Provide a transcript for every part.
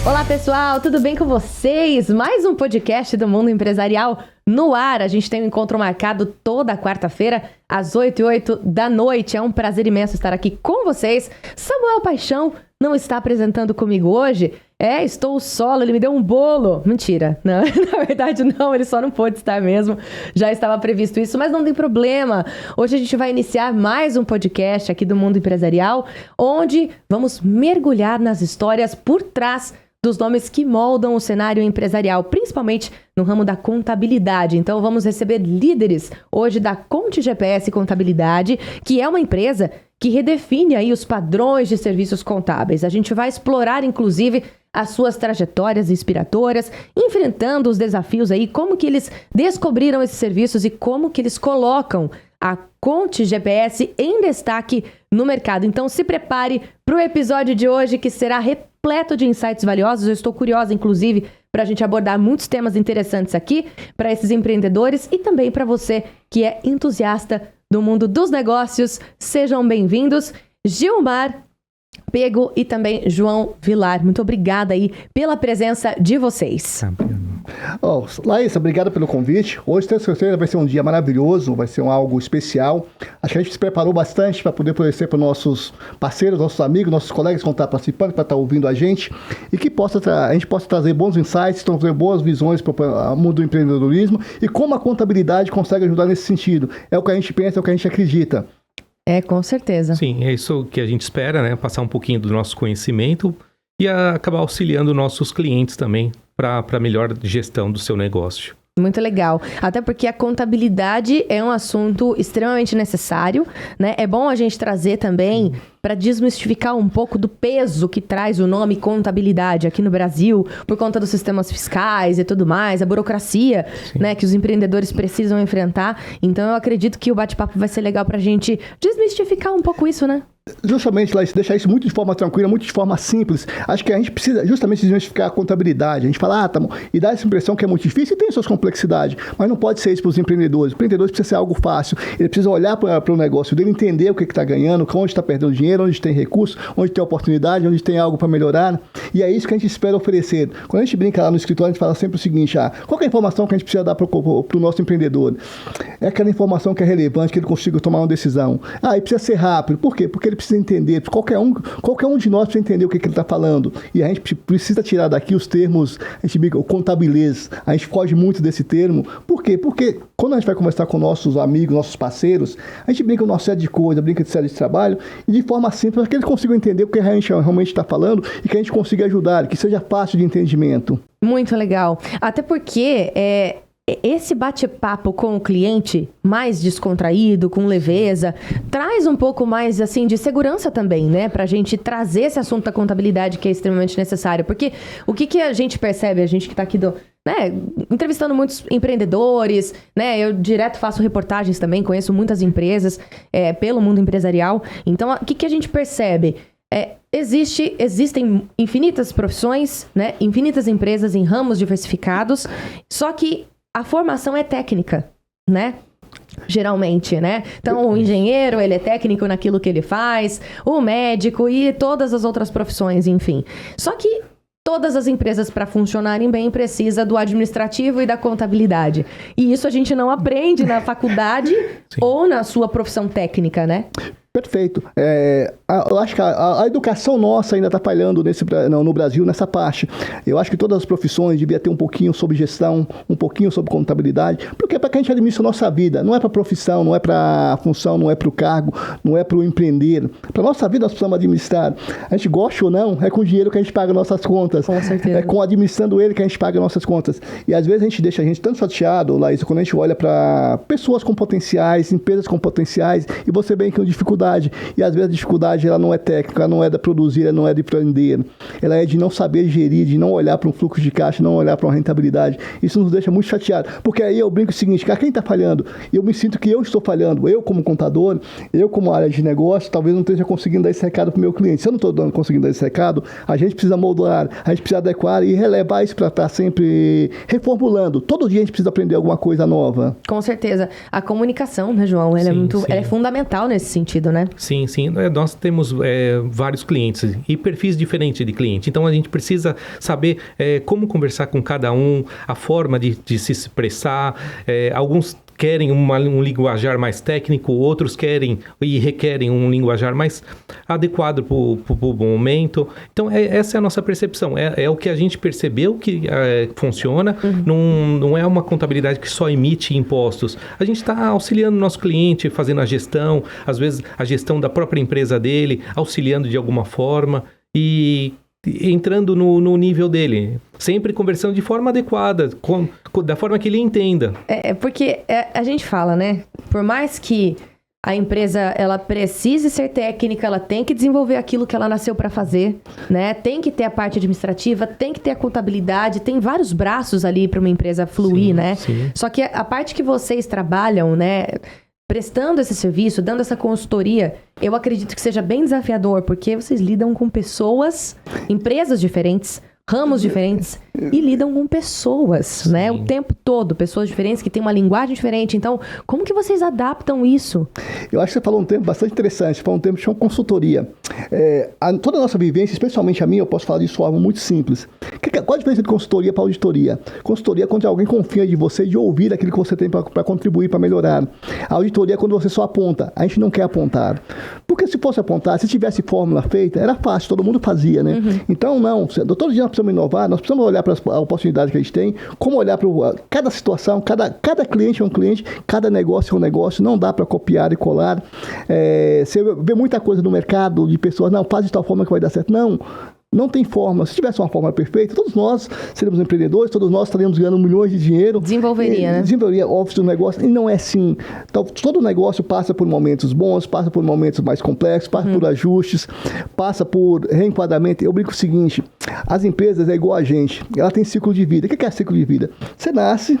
Olá pessoal, tudo bem com vocês? Mais um podcast do Mundo Empresarial no ar. A gente tem um encontro marcado toda quarta-feira às 8h08 da noite. É um prazer imenso estar aqui com vocês. Samuel Paixão não está apresentando comigo hoje. Estou solo, ele me deu um bolo. Mentira, não, na verdade não, ele só não pôde estar mesmo. Já estava previsto isso, mas não tem problema. Hoje a gente vai iniciar mais um podcast aqui do Mundo Empresarial, onde vamos mergulhar nas histórias por trás dos nomes que moldam o cenário empresarial, principalmente no ramo da contabilidade. Então vamos receber líderes hoje da Conte GPS Contabilidade, que é uma empresa que redefine aí os padrões de serviços contábeis. A gente vai explorar, inclusive, as suas trajetórias inspiradoras, enfrentando os desafios aí, como que eles descobriram esses serviços e como que eles colocam a Conte GPS em destaque no mercado. Então se prepare para o episódio de hoje, que será repleto de insights valiosos. Eu estou curiosa, inclusive, para a gente abordar muitos temas interessantes aqui para esses empreendedores e também para você que é entusiasta do mundo dos negócios. Sejam bem-vindos, Gilmar Pego e também João Vilar. Muito obrigada aí pela presença de vocês. Laís, obrigado pelo convite. Hoje, tenho certeza, vai ser um dia maravilhoso, vai ser algo especial. Acho que a gente se preparou bastante para poder oferecer para nossos parceiros, nossos amigos, nossos colegas que vão estar participando, para estar ouvindo a gente, e que a gente possa trazer bons insights, trazer boas visões para o mundo do empreendedorismo e como a contabilidade consegue ajudar nesse sentido. É o que a gente pensa, é o que a gente acredita. Com certeza. Sim, é isso que a gente espera, né? Passar um pouquinho do nosso conhecimento e acabar auxiliando nossos clientes também para a melhor gestão do seu negócio. Muito legal. Até porque a contabilidade é um assunto extremamente necessário, né? É bom a gente trazer também para desmistificar um pouco do peso que traz o nome contabilidade aqui no Brasil, por conta dos sistemas fiscais e tudo mais, a burocracia, né, que os empreendedores precisam enfrentar. Então eu acredito que o bate-papo vai ser legal para a gente desmistificar um pouco isso, né? Justamente, Laís, deixar isso muito de forma tranquila, muito de forma simples. Acho que a gente precisa justamente desmistificar a contabilidade. A gente fala, tá bom, e dá essa impressão que é muito difícil e tem suas complexidades, mas não pode ser isso para os empreendedores. O empreendedor precisa ser algo fácil, ele precisa olhar para o negócio dele, entender o que está ganhando, onde está perdendo dinheiro, onde tem recurso, onde tem oportunidade, onde tem algo para melhorar. E é isso que a gente espera oferecer. Quando a gente brinca lá no escritório, a gente fala sempre o seguinte, qual é a informação que a gente precisa dar para o nosso empreendedor? É aquela informação que é relevante, que ele consiga tomar uma decisão. E precisa ser rápido. Por quê? Porque ele precisa entender, qualquer um de nós precisa entender o que ele está falando. E a gente precisa tirar daqui os termos, a gente brinca, o contabilês. A gente foge muito desse termo. Por quê? Porque quando a gente vai conversar com nossos amigos, nossos parceiros, a gente brinca de uma série de coisas, brinca de série de trabalho, e de forma simples, para que eles consigam entender o que a gente realmente está falando e que a gente consiga ajudar, que seja fácil de entendimento. Muito legal. Até porque esse bate-papo com o cliente mais descontraído, com leveza, traz um pouco mais, assim, de segurança também, né? Pra gente trazer esse assunto da contabilidade que é extremamente necessário. Porque o que a gente percebe, a gente que tá aqui entrevistando muitos empreendedores, né? Eu direto faço reportagens também, conheço muitas empresas pelo mundo empresarial. Então, o que a gente percebe? Existem infinitas profissões, né? Infinitas empresas em ramos diversificados, só que a formação é técnica, né? Geralmente, né? Então, o engenheiro, ele é técnico naquilo que ele faz, o médico e todas as outras profissões, enfim. Só que todas as empresas, para funcionarem bem, precisam do administrativo e da contabilidade. E isso a gente não aprende na faculdade ou na sua profissão técnica, né? Perfeito. Eu acho que a educação nossa ainda está falhando no Brasil nessa parte. Eu acho que todas as profissões deviam ter um pouquinho sobre gestão, um pouquinho sobre contabilidade, porque é para que a gente administre a nossa vida. Não é para a profissão, não é para a função, não é para o cargo, não é para o empreender. Para a nossa vida nós precisamos administrar. A gente gosta ou não, é com o dinheiro que a gente paga nossas contas. Com certeza. É com administrando ele que a gente paga nossas contas. E às vezes a gente deixa a gente tanto chateado, Laís, quando a gente olha para pessoas com potenciais, empresas com potenciais, e você bem com dificuldade. E às vezes a dificuldade ela não é técnica, ela não é de produzir, ela não é de empreender. Ela é de não saber gerir, de não olhar para um fluxo de caixa, não olhar para uma rentabilidade. Isso nos deixa muito chateados. Porque aí eu brinco o seguinte, cara, quem está falhando? Eu me sinto que eu estou falhando. Eu como contador, eu como área de negócio, talvez não esteja conseguindo dar esse recado para o meu cliente. Se eu não estou conseguindo dar esse recado, a gente precisa modular, a gente precisa adequar e relevar isso para estar sempre reformulando. Todo dia a gente precisa aprender alguma coisa nova. Com certeza. A comunicação, né, João? Ela é fundamental nesse sentido, rápido, né? Sim. Nós temos vários clientes e perfis diferentes de cliente. Então, a gente precisa saber como conversar com cada um, a forma de se expressar. Alguns querem um linguajar mais técnico, outros querem e requerem um linguajar mais adequado para o momento. Então, essa é a nossa percepção. É o que a gente percebeu que funciona. Não é uma contabilidade que só emite impostos. A gente está auxiliando o nosso cliente, fazendo a gestão, às vezes a gestão da própria empresa dele, auxiliando de alguma forma e entrando no nível dele, sempre conversando de forma adequada, da forma que ele entenda. Porque a gente fala, né? Por mais que a empresa ela precise ser técnica, ela tem que desenvolver aquilo que ela nasceu para fazer, né? Tem que ter a parte administrativa, tem que ter a contabilidade, tem vários braços ali para uma empresa fluir, né? Sim. Só que a parte que vocês trabalham, né? Prestando esse serviço, dando essa consultoria, eu acredito que seja bem desafiador, porque vocês lidam com pessoas, empresas diferentes, ramos diferentes, e lidam com pessoas, né? O tempo todo, pessoas diferentes que têm uma linguagem diferente. Então, como que vocês adaptam isso? Eu acho que você falou um termo bastante interessante, falou um termo que chama consultoria. Toda a nossa vivência, especialmente a minha, eu posso falar disso de forma muito simples. Qual a diferença de consultoria para auditoria? Consultoria é quando alguém confia de você, de ouvir aquilo que você tem para contribuir, para melhorar. A auditoria é quando você só aponta. A gente não quer apontar. Porque se fosse apontar, se tivesse fórmula feita, era fácil, todo mundo fazia, né? Então, não. Todo dia nós precisamos inovar, nós precisamos olhar para a oportunidade que a gente tem, como olhar para cada situação, cada cliente é um cliente, cada negócio é um negócio, não dá para copiar e colar. Você vê muita coisa no mercado de pessoas, não, faz de tal forma que vai dar certo. Não tem forma. Se tivesse uma forma perfeita, todos nós seríamos empreendedores, todos nós estaríamos ganhando milhões de dinheiro. Né? Desenvolveria óbvio do negócio. E não é assim. Então, todo negócio passa por momentos bons, passa por momentos mais complexos, passa por ajustes, passa por reenquadramento. Eu brinco o seguinte, as empresas é igual a gente. Ela tem ciclo de vida. O que é ciclo de vida? Você nasce,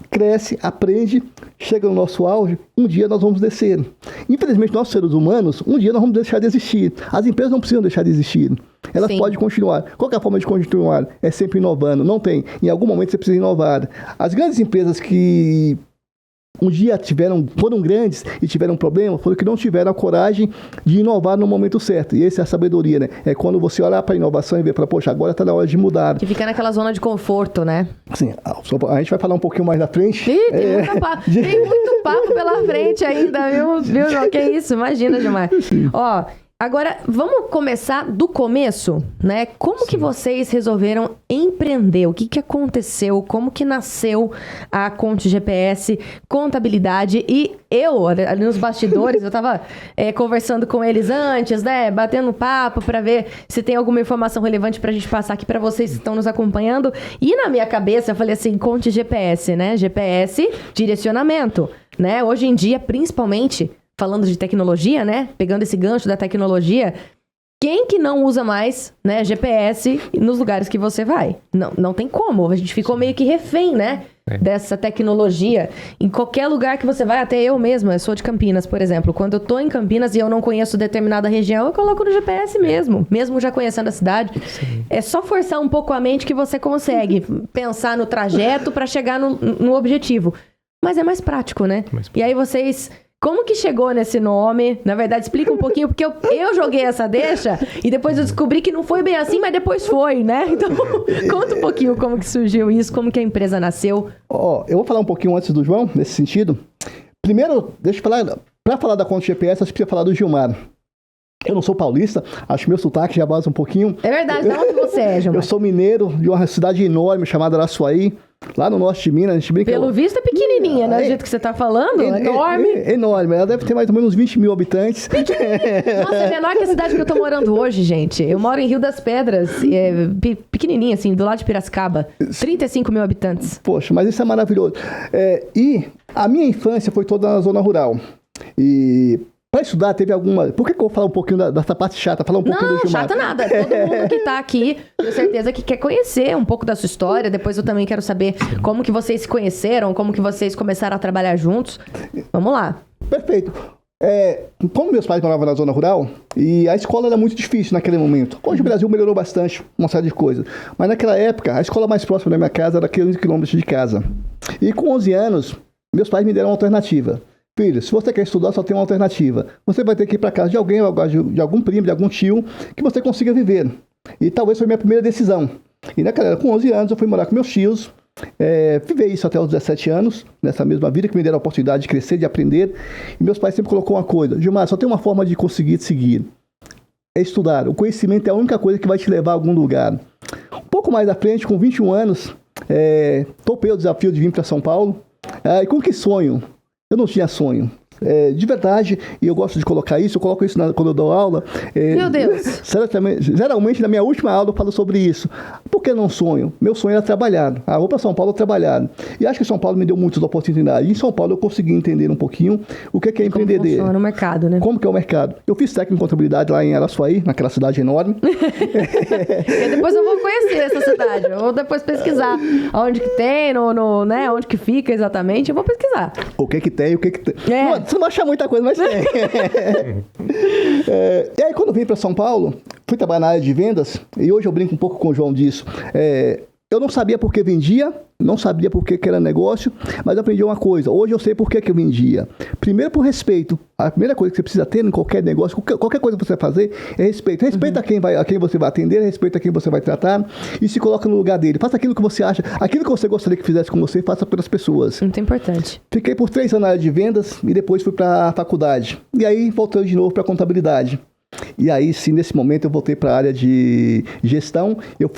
cresce, aprende, chega no nosso auge, um dia nós vamos descer. Infelizmente, nós seres humanos, um dia nós vamos deixar de existir. As empresas não precisam deixar de existir. Elas podem continuar. Qual que é a forma de continuar? É sempre inovando. Não tem. Em algum momento você precisa inovar. As grandes empresas que um dia foram grandes e tiveram problema, foram que não tiveram a coragem de inovar no momento certo. E essa é a sabedoria, né? É quando você olhar para a inovação e ver, poxa, agora está na hora de mudar. Que fica naquela zona de conforto, né? Sim. A gente vai falar um pouquinho mais na frente. Ih, tem muito papo pela frente ainda, viu, João? Que isso? Imagina, Gilmar. Ó, agora, vamos começar do começo, né? Como que vocês resolveram empreender? O que aconteceu? Como que nasceu a Conte GPS, contabilidade? E eu, ali nos bastidores, eu tava conversando com eles antes, né? Batendo papo para ver se tem alguma informação relevante pra gente passar aqui para vocês que estão nos acompanhando. E na minha cabeça, eu falei assim, Conte GPS, né? GPS, direcionamento, né? Hoje em dia, principalmente, falando de tecnologia, né? Pegando esse gancho da tecnologia, quem que não usa mais, né, GPS nos lugares que você vai? Não tem como. A gente ficou meio que refém, né? Dessa tecnologia. Em qualquer lugar que você vai, até eu mesma, eu sou de Campinas, por exemplo. Quando eu tô em Campinas e eu não conheço determinada região, eu coloco no GPS mesmo já conhecendo a cidade. Sim. É só forçar um pouco a mente que você consegue pensar no trajeto para chegar no objetivo. Mas é mais prático, né? E aí vocês... Como que chegou nesse nome? Na verdade, explica um pouquinho, porque eu joguei essa deixa e depois eu descobri que não foi bem assim, mas depois foi, né? Então, conta um pouquinho como que surgiu isso, como que a empresa nasceu. Eu vou falar um pouquinho antes do João, nesse sentido. Primeiro, deixa eu falar, para falar da Conte GPS, a gente precisa falar do Gilmar. Eu não sou paulista, acho que meu sotaque já vaza um pouquinho. É verdade, de onde você é, Gilmar? Eu sou mineiro de uma cidade enorme chamada Araçuaí. Lá no norte de Minas, a gente brinca... Pelo visto é pequenininha, né? Do jeito que você tá falando, enorme. Enorme, ela deve ter mais ou menos 20 mil habitantes. Nossa, é menor que a cidade que eu tô morando hoje, gente. Eu moro em Rio das Pedras, pequenininha assim, do lado de Piracicaba. 35 mil habitantes. Poxa, mas isso é maravilhoso. E a minha infância foi toda na zona rural. E... Para estudar, teve alguma... Por que eu vou falar um pouquinho dessa parte chata? Falar um pouquinho do Gilmar? Não, chata nada. Todo mundo que tá aqui, tenho certeza que quer conhecer um pouco da sua história. Depois eu também quero saber como que vocês se conheceram, como que vocês começaram a trabalhar juntos. Vamos lá. Perfeito. Como meus pais moravam na zona rural, e a escola era muito difícil naquele momento. Hoje o Brasil melhorou bastante, uma série de coisas. Mas naquela época, a escola mais próxima da minha casa era 15 quilômetros de casa. E com 11 anos, meus pais me deram uma alternativa. filho, se você quer estudar, só tem uma alternativa. Você vai ter que ir para casa de alguém, de algum primo, de algum tio, que você consiga viver. E talvez foi minha primeira decisão. E naquela época, com 11 anos, eu fui morar com meus tios, viver isso até os 17 anos, nessa mesma vida, que me deram a oportunidade de crescer, de aprender. E meus pais sempre colocou uma coisa: Gilmar, só tem uma forma de conseguir te seguir. É estudar. O conhecimento é a única coisa que vai te levar a algum lugar. Um pouco mais à frente, com 21 anos, topei o desafio de vir para São Paulo. E com que sonho? Eu não tinha sonho. De verdade, e eu gosto de colocar isso, eu coloco isso quando eu dou aula. Meu Deus! Geralmente, na minha última aula, eu falo sobre isso. Por que não sonho? Meu sonho era trabalhar. Vou para São Paulo trabalhar. E acho que São Paulo me deu muitas oportunidades. Em São Paulo, eu consegui entender um pouquinho o que é empreender. Como funciona o mercado, né? Como que é o mercado. Eu fiz técnico em contabilidade lá em Araçuaí, naquela cidade enorme. E depois eu vou conhecer essa cidade. Eu vou depois pesquisar onde que tem, né? Onde que fica exatamente. Eu vou pesquisar. O que tem. Você não vai achar muita coisa, mas tem. E aí, quando eu vim para São Paulo, fui trabalhar na área de vendas, e hoje eu brinco um pouco com o João disso. Eu não sabia por que vendia, não sabia por que era negócio, mas eu aprendi uma coisa. Hoje eu sei por que eu vendia. Primeiro, por respeito. A primeira coisa que você precisa ter em qualquer negócio, qualquer coisa que você vai fazer, é respeito. Respeita a quem você vai atender, respeita a quem você vai tratar e se coloca no lugar dele. Faça aquilo que você acha, aquilo que você gostaria que fizesse com você, faça pelas pessoas. Muito importante. Fiquei por 3 anos na área de vendas e depois fui para a faculdade. E aí voltei de novo para a contabilidade. E aí, sim, nesse momento eu voltei para a área de gestão. Eu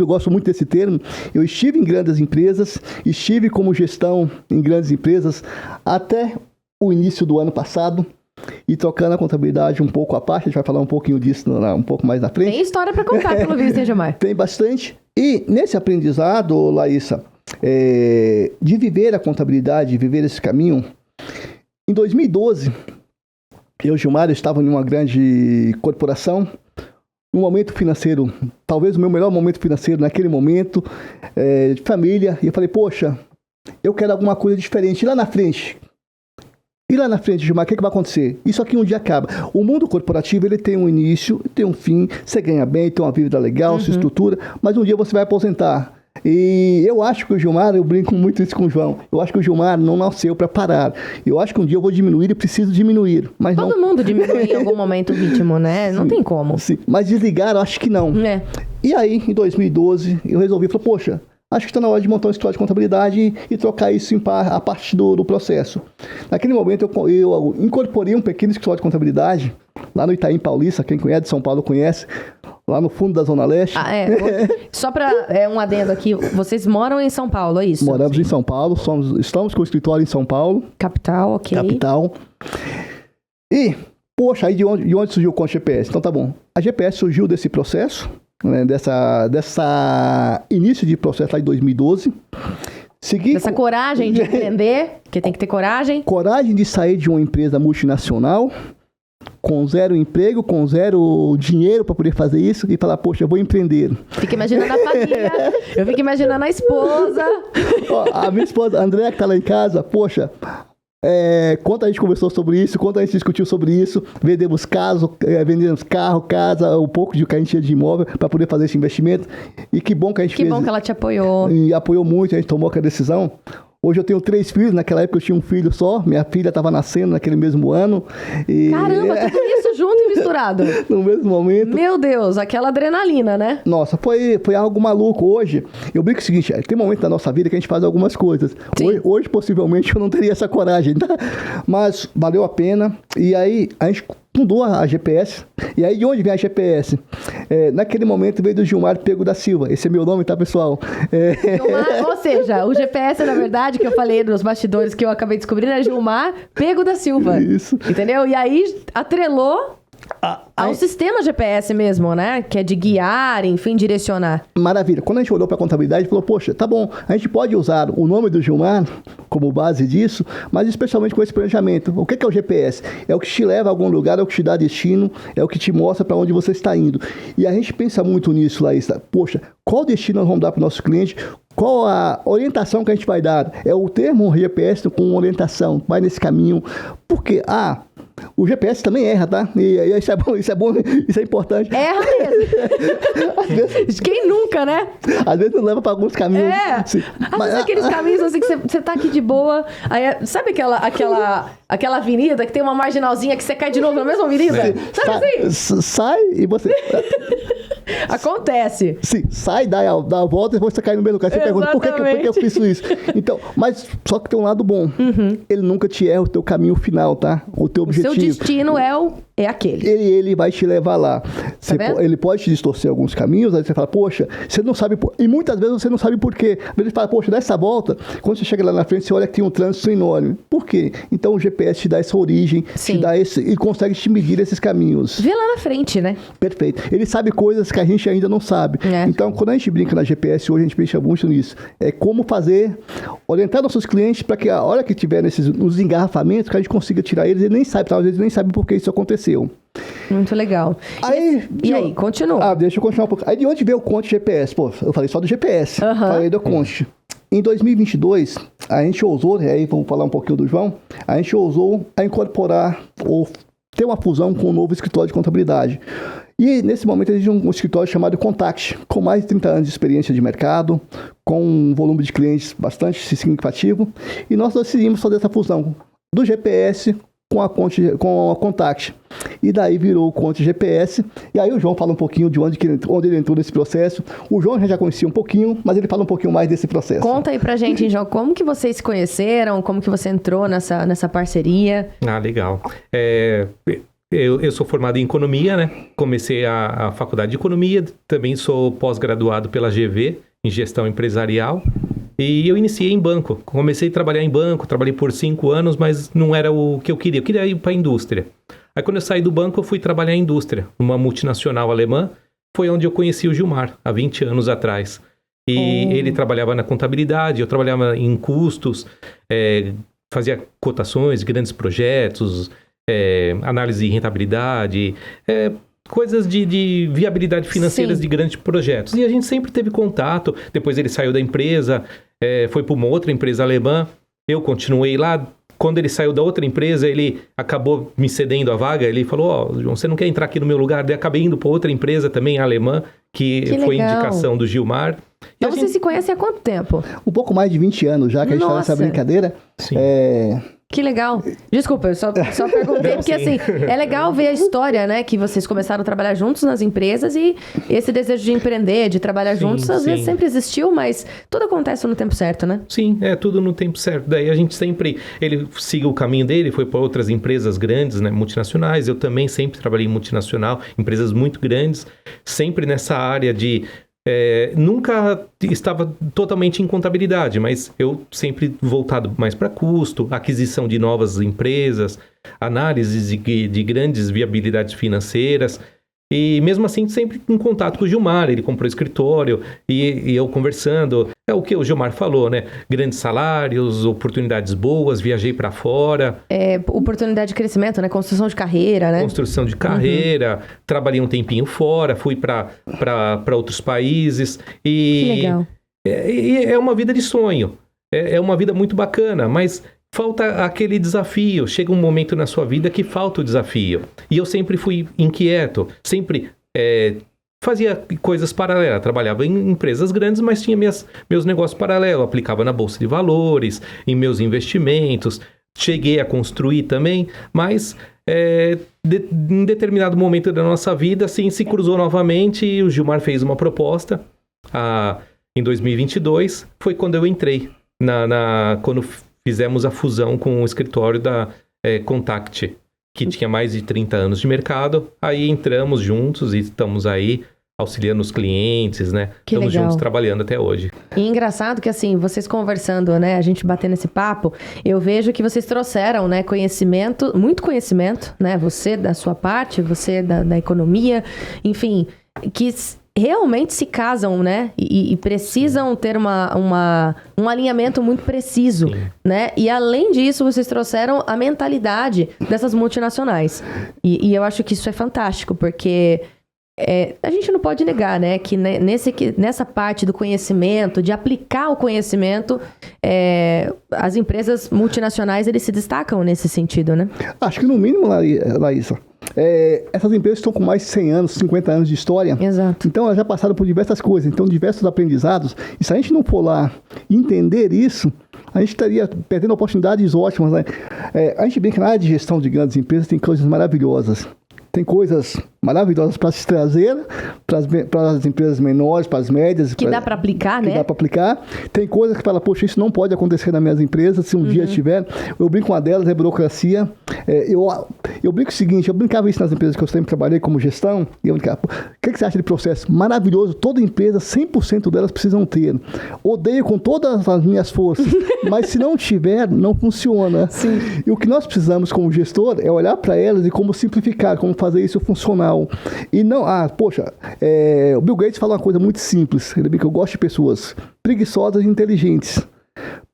gosto muito desse termo, eu estive em grandes empresas, estive como gestão em grandes empresas até o início do ano passado. E trocando a contabilidade um pouco à parte, a gente vai falar um pouquinho disso um pouco mais na frente. Tem história para contar, pelo visto, hein, Gilmar? Tem bastante. E nesse aprendizado, Laísa, de viver a contabilidade, de viver esse caminho, em 2012... Eu, Gilmar, estava em uma grande corporação, um momento financeiro, talvez o meu melhor momento financeiro naquele momento, de família, e eu falei, poxa, eu quero alguma coisa diferente. E lá na frente, Gilmar, o que vai acontecer? Isso aqui um dia acaba. O mundo corporativo, ele tem um início, tem um fim, você ganha bem, tem uma vida legal, se estrutura, mas um dia você vai aposentar. E eu acho que o Gilmar, eu brinco muito isso com o João, eu acho que o Gilmar não nasceu para parar. Eu acho que um dia eu vou diminuir e preciso diminuir. Mas todo mundo diminui em algum momento o ritmo, né? Não tem como. Sim. Mas desligar, eu acho que não. E aí, em 2012, eu resolvi, falei, poxa, acho que está na hora de montar um escritório de contabilidade e trocar isso a parte do processo. Naquele momento, eu incorporei um pequeno escritório de contabilidade lá no Itaim Paulista, quem conhece de São Paulo conhece, lá no fundo da Zona Leste. Só para um adendo aqui, vocês moram em São Paulo, é isso? Moramos em São Paulo, estamos com o escritório em São Paulo. Capital, ok. Capital. E, poxa, aí de onde surgiu o Conta GPS? Então tá bom. A GPS surgiu desse processo, né, dessa início de processo lá em 2012. Essa coragem de empreender, que tem que ter coragem. Coragem de sair de uma empresa multinacional, com 0 emprego, com 0 dinheiro para poder fazer isso e falar, poxa, eu vou empreender. Fica imaginando a família, eu fico imaginando a esposa. A minha esposa, a Andréa, que tá lá em casa, poxa, quanto a gente conversou sobre isso, quanto a gente discutiu sobre isso, vendemos carro, casa, um pouco de que a gente tinha de imóvel para poder fazer esse investimento. E que bom que a gente fez. Que bom que ela te apoiou. E apoiou muito, a gente tomou aquela decisão. Hoje eu tenho 3 filhos, naquela época eu tinha um filho só, minha filha estava nascendo naquele mesmo ano. Caramba, tudo isso junto e misturado. No mesmo momento. Meu Deus, aquela adrenalina, né? Nossa, foi algo maluco. Hoje, eu brinco o seguinte, tem momentos da nossa vida que a gente faz algumas coisas. Hoje, possivelmente, eu não teria essa coragem, tá? Mas valeu a pena. E aí, a gente fundou a GPS. E aí, de onde vem a GPS? Naquele momento veio do Gilmar Pego da Silva. Esse é meu nome, tá, pessoal? Gilmar, ou seja, o GPS, na verdade, que eu falei nos bastidores que eu acabei descobrindo, é Gilmar Pego da Silva. Isso. Entendeu? E aí, atrelou ao sistema GPS mesmo, né? Que é de guiar, enfim, direcionar. Maravilha. Quando a gente olhou para a contabilidade, falou, poxa, tá bom, a gente pode usar o nome do Gilmar como base disso, mas especialmente com esse planejamento. O que é o GPS? É o que te leva a algum lugar, é o que te dá destino, é o que te mostra para onde você está indo. E a gente pensa muito nisso, Laísa. Poxa, qual destino nós vamos dar para o nosso cliente? Qual a orientação que a gente vai dar? É o termo GPS com orientação, vai nesse caminho. Porque, O GPS também erra, tá? E isso é bom, isso é importante. Erra mesmo. Às vezes, Quem nunca, né? às vezes leva para alguns caminhos. Às vezes aqueles caminhos assim que você tá aqui de boa, aí sabe aquela avenida que tem uma marginalzinha que você cai de novo na mesma avenida? Sabe assim? Sai e você... Acontece. Sim, sai, dá a volta e você cai no mesmo lugar. Você pergunta, por que eu fiz isso? Então, mas só que tem um lado bom. Ele nunca te erra o teu caminho final, tá? O teu objetivo. O seu destino é aquele. Ele vai te levar lá. Ele pode te distorcer alguns caminhos, aí você fala, poxa, você não sabe... E muitas vezes você não sabe por quê. Às vezes você fala, poxa, dessa volta, quando você chega lá na frente, você olha que tem um trânsito enorme. Por quê? Então o GPS te dá essa origem, te dá e consegue te medir esses caminhos. Vê lá na frente, né? Perfeito. Ele sabe coisas que a gente ainda não sabe. Então, quando a gente brinca na GPS, hoje a gente pensa muito nisso. É como orientar nossos clientes para que a hora que tiver nos engarrafamentos, que a gente consiga tirar eles, ele nem sabe, talvez eles nem sabem por que isso aconteceu. Muito legal. E aí, continua. Deixa eu continuar um pouco. Aí de onde veio o Conte GPS? Pô, eu falei só do GPS. Falei do Conte. Em 2022, a gente ousou, e aí vamos falar um pouquinho do João, a gente ousou a incorporar ou ter uma fusão com um novo escritório de contabilidade. E nesse momento existe um escritório chamado Contact, com mais de 30 anos de experiência de mercado, com um volume de clientes bastante significativo, e nós decidimos fazer essa fusão do GPS com a Contact. E daí virou o Conte GPS. E aí o João fala um pouquinho de onde ele entrou nesse processo. O João a gente já conhecia um pouquinho, mas ele fala um pouquinho mais desse processo. Conta aí pra gente, João, como que vocês se conheceram, como que você entrou nessa parceria? Legal. Eu sou formado em economia, né? Comecei a faculdade de economia, também sou pós-graduado pela GV, em gestão empresarial. E eu iniciei em banco. Comecei a trabalhar em banco, trabalhei por 5 anos, mas não era o que eu queria. Eu queria ir para a indústria. Aí quando eu saí do banco, eu fui trabalhar em indústria, numa multinacional alemã. Foi onde eu conheci o Gilmar, há 20 anos atrás. E ele trabalhava na contabilidade, eu trabalhava em custos, fazia cotações, grandes projetos, análise de rentabilidade, coisas de viabilidade financeiras de grandes projetos. E a gente sempre teve contato. Depois ele saiu da empresa, foi para uma outra empresa alemã. Eu continuei lá. Quando ele saiu da outra empresa, ele acabou me cedendo a vaga. Ele falou, João, você não quer entrar aqui no meu lugar? Daí acabei indo para outra empresa também, alemã, que foi indicação do Gilmar. Então vocês se conhecem há quanto tempo? Um pouco mais de 20 anos já que a gente faz essa brincadeira. Sim. Que legal. Desculpa, eu só perguntei, porque assim, é legal ver a história, né? Que vocês começaram a trabalhar juntos nas empresas e esse desejo de empreender, de trabalhar juntos, às vezes sempre existiu, mas tudo acontece no tempo certo, né? Sim, tudo no tempo certo. Daí a gente sempre, ele seguiu o caminho dele, foi para outras empresas grandes, né, multinacionais. Eu também sempre trabalhei em multinacional, empresas muito grandes, sempre nessa área de... nunca estava totalmente em contabilidade, mas eu sempre voltado mais para custo, aquisição de novas empresas, análise de grandes viabilidades financeiras. E mesmo assim, sempre em contato com o Gilmar. Ele comprou escritório e eu conversando. É o que o Gilmar falou, né? Grandes salários, oportunidades boas, viajei para fora. Oportunidade de crescimento, né? Construção de carreira, né? Construção de carreira. Trabalhei um tempinho fora, fui para outros países. Que legal. É uma vida de sonho. É uma vida muito bacana, mas... falta aquele desafio. Chega um momento na sua vida que falta o desafio. E eu sempre fui inquieto. Sempre fazia coisas paralelas. Trabalhava em empresas grandes, mas tinha meus negócios paralelos. Aplicava na Bolsa de Valores, em meus investimentos. Cheguei a construir também. Mas em determinado momento da nossa vida, assim, se cruzou novamente e o Gilmar fez uma proposta. Em 2022, foi quando eu entrei. Quando fizemos a fusão com o escritório da Contact, que tinha mais de 30 anos de mercado. Aí entramos juntos e estamos aí auxiliando os clientes, né? Estamos juntos trabalhando até hoje. E engraçado que, assim, vocês conversando, né? A gente batendo esse papo, eu vejo que vocês trouxeram, né? Conhecimento, muito conhecimento, né? Você da sua parte, você da economia, enfim, que... realmente se casam, né? E precisam ter um alinhamento muito preciso, né? E além disso, vocês trouxeram a mentalidade dessas multinacionais. E eu acho que isso é fantástico, porque a gente não pode negar, né, que nessa parte do conhecimento, de aplicar o conhecimento, as empresas multinacionais, eles se destacam nesse sentido, né? Acho que no mínimo, Laísa, essas empresas estão com mais de 100 anos, 50 anos de história. Exato. Então, elas já passaram por diversas coisas, então, diversos aprendizados. E se a gente não for lá entender isso, a gente estaria perdendo oportunidades ótimas, né? A gente brinca na área de gestão de grandes empresas, tem coisas maravilhosas. Tem coisas maravilhosas para se trazer para as empresas menores, para as médias. Que dá para aplicar, né? Que dá para aplicar. Tem coisas que fala, poxa, isso não pode acontecer nas minhas empresas, se um dia tiver. Eu brinco com uma delas, é burocracia. Eu brinco o seguinte, eu brincava isso nas empresas que eu sempre trabalhei como gestão, e eu brincava, o que você acha de processo? Maravilhoso, toda empresa, 100% delas precisam ter. Odeio com todas as minhas forças, mas se não tiver, não funciona. Sim. E o que nós precisamos como gestor é olhar para elas e como simplificar, como fazer isso funcional. E não, o Bill Gates fala uma coisa muito simples, ele diz que eu gosto de pessoas preguiçosas e inteligentes.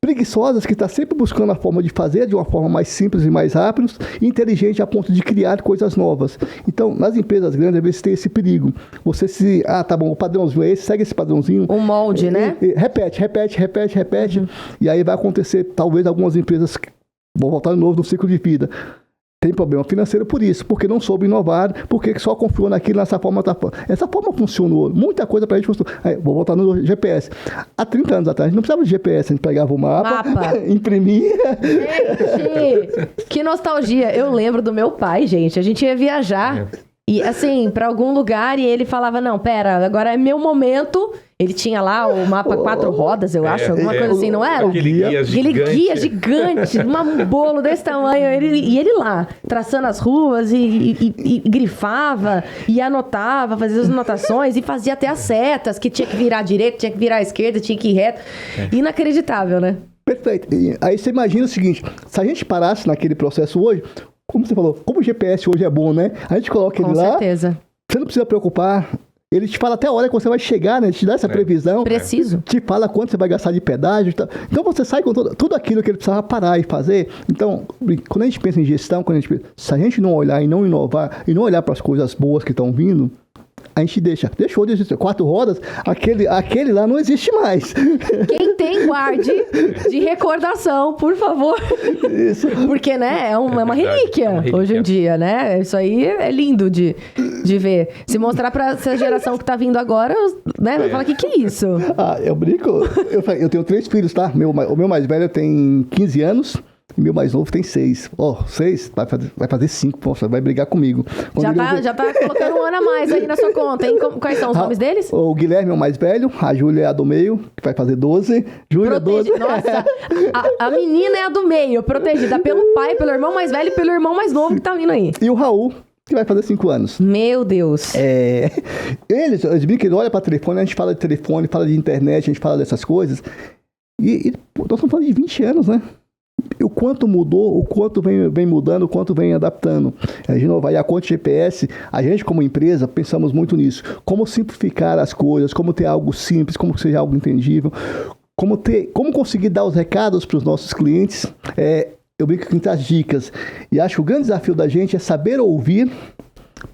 Preguiçosas que estão sempre buscando a forma de fazer de uma forma mais simples e mais rápida, e inteligente a ponto de criar coisas novas. Então, nas empresas grandes, às vezes tem esse perigo. Você tá bom, o padrãozinho é esse, segue esse padrãozinho. Um molde, né? Repete. E aí vai acontecer, talvez, algumas empresas vão voltar de novo no ciclo de vida. Tem problema financeiro por isso, porque não soube inovar, porque só confiou naquilo, nessa forma. Essa forma funcionou, muita coisa pra gente funcionou. Vou voltar no GPS. Há 30 anos atrás, a gente não precisava de GPS, a gente pegava o mapa. Imprimia. Gente, que nostalgia. Eu lembro do meu pai, gente. A gente ia viajar, e assim, pra algum lugar, e ele falava, não, pera, agora é meu momento. Ele tinha lá o mapa 4 rodas, eu acho, alguma coisa assim, não era? Aquele guia gigante, um bolo desse tamanho. E ele lá, traçando as ruas e grifava, e anotava, fazia as anotações e fazia até as setas, que tinha que virar à direita, tinha que virar à esquerda, tinha que ir reto. Inacreditável, né? Perfeito. E aí você imagina o seguinte, se a gente parasse naquele processo hoje, como você falou, como o GPS hoje é bom, né? A gente coloca ele lá. Com certeza. Você não precisa preocupar. Ele te fala até a hora que você vai chegar, né? Te dá essa previsão. Preciso. Te fala quanto você vai gastar de pedágio. Então você sai com tudo aquilo que ele precisava parar e fazer. Então, quando a gente pensa em gestão, se a gente não olhar e não inovar, e não olhar para as coisas boas que estão vindo, a gente deixou de existir. 4 rodas, aquele lá não existe mais. Quem tem, guarde de recordação, por favor. Isso. Porque, né, é uma relíquia hoje em dia, né? Isso aí é lindo de ver. Se mostrar pra essa geração que tá vindo agora, né, vai falar, que é isso? Eu brinco. Eu tenho 3 filhos, tá? O meu mais velho tem 15 anos. E meu mais novo tem 6. 6? Vai fazer 5. Poxa, vai brigar comigo. Já tá colocando um ano a mais aí na sua conta, hein? Quais são os nomes deles? O Guilherme é o mais velho. A Júlia é a do meio, que vai fazer 12. Júlia 12. Nossa, a menina é a do meio, protegida pelo pai, pelo irmão mais velho e pelo irmão mais novo que tá vindo aí. E o Raul, que vai fazer 5 anos. Meu Deus. Eles olham para telefone, a gente fala de telefone, fala de internet, a gente fala dessas coisas. E nós estamos falando de 20 anos, né? O quanto mudou, o quanto vem mudando, o quanto vem adaptando. De novo, aí a conta GPS, a gente como empresa pensamos muito nisso. Como simplificar as coisas, como ter algo simples, como seja algo entendível, como conseguir dar os recados para os nossos clientes. Eu brinco com as dicas. E acho que o grande desafio da gente é saber ouvir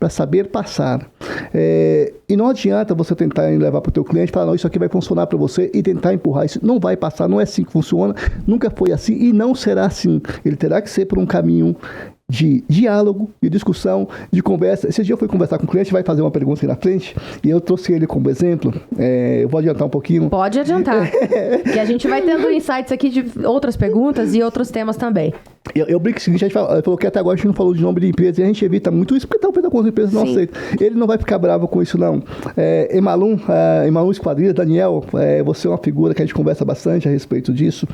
para saber passar. E não adianta você tentar levar para o teu cliente e falar, não, isso aqui vai funcionar para você, e tentar empurrar isso. Não vai passar, não é assim que funciona, nunca foi assim e não será assim. Ele terá que ser por um caminho de diálogo, de discussão, de conversa. Esse dia eu fui conversar com o cliente, vai fazer uma pergunta aqui na frente, e eu trouxe ele como exemplo. Eu vou adiantar um pouquinho. Pode adiantar, que a gente vai tendo insights aqui de outras perguntas e outros temas também. Eu brinco o seguinte, a gente falou que até agora a gente não falou de nome de empresa, e a gente evita muito isso, porque talvez algumas empresas não aceitam. Ele não vai ficar bravo com isso, não. Emalum Esquadrilha, Daniel, você é uma figura que a gente conversa bastante a respeito disso.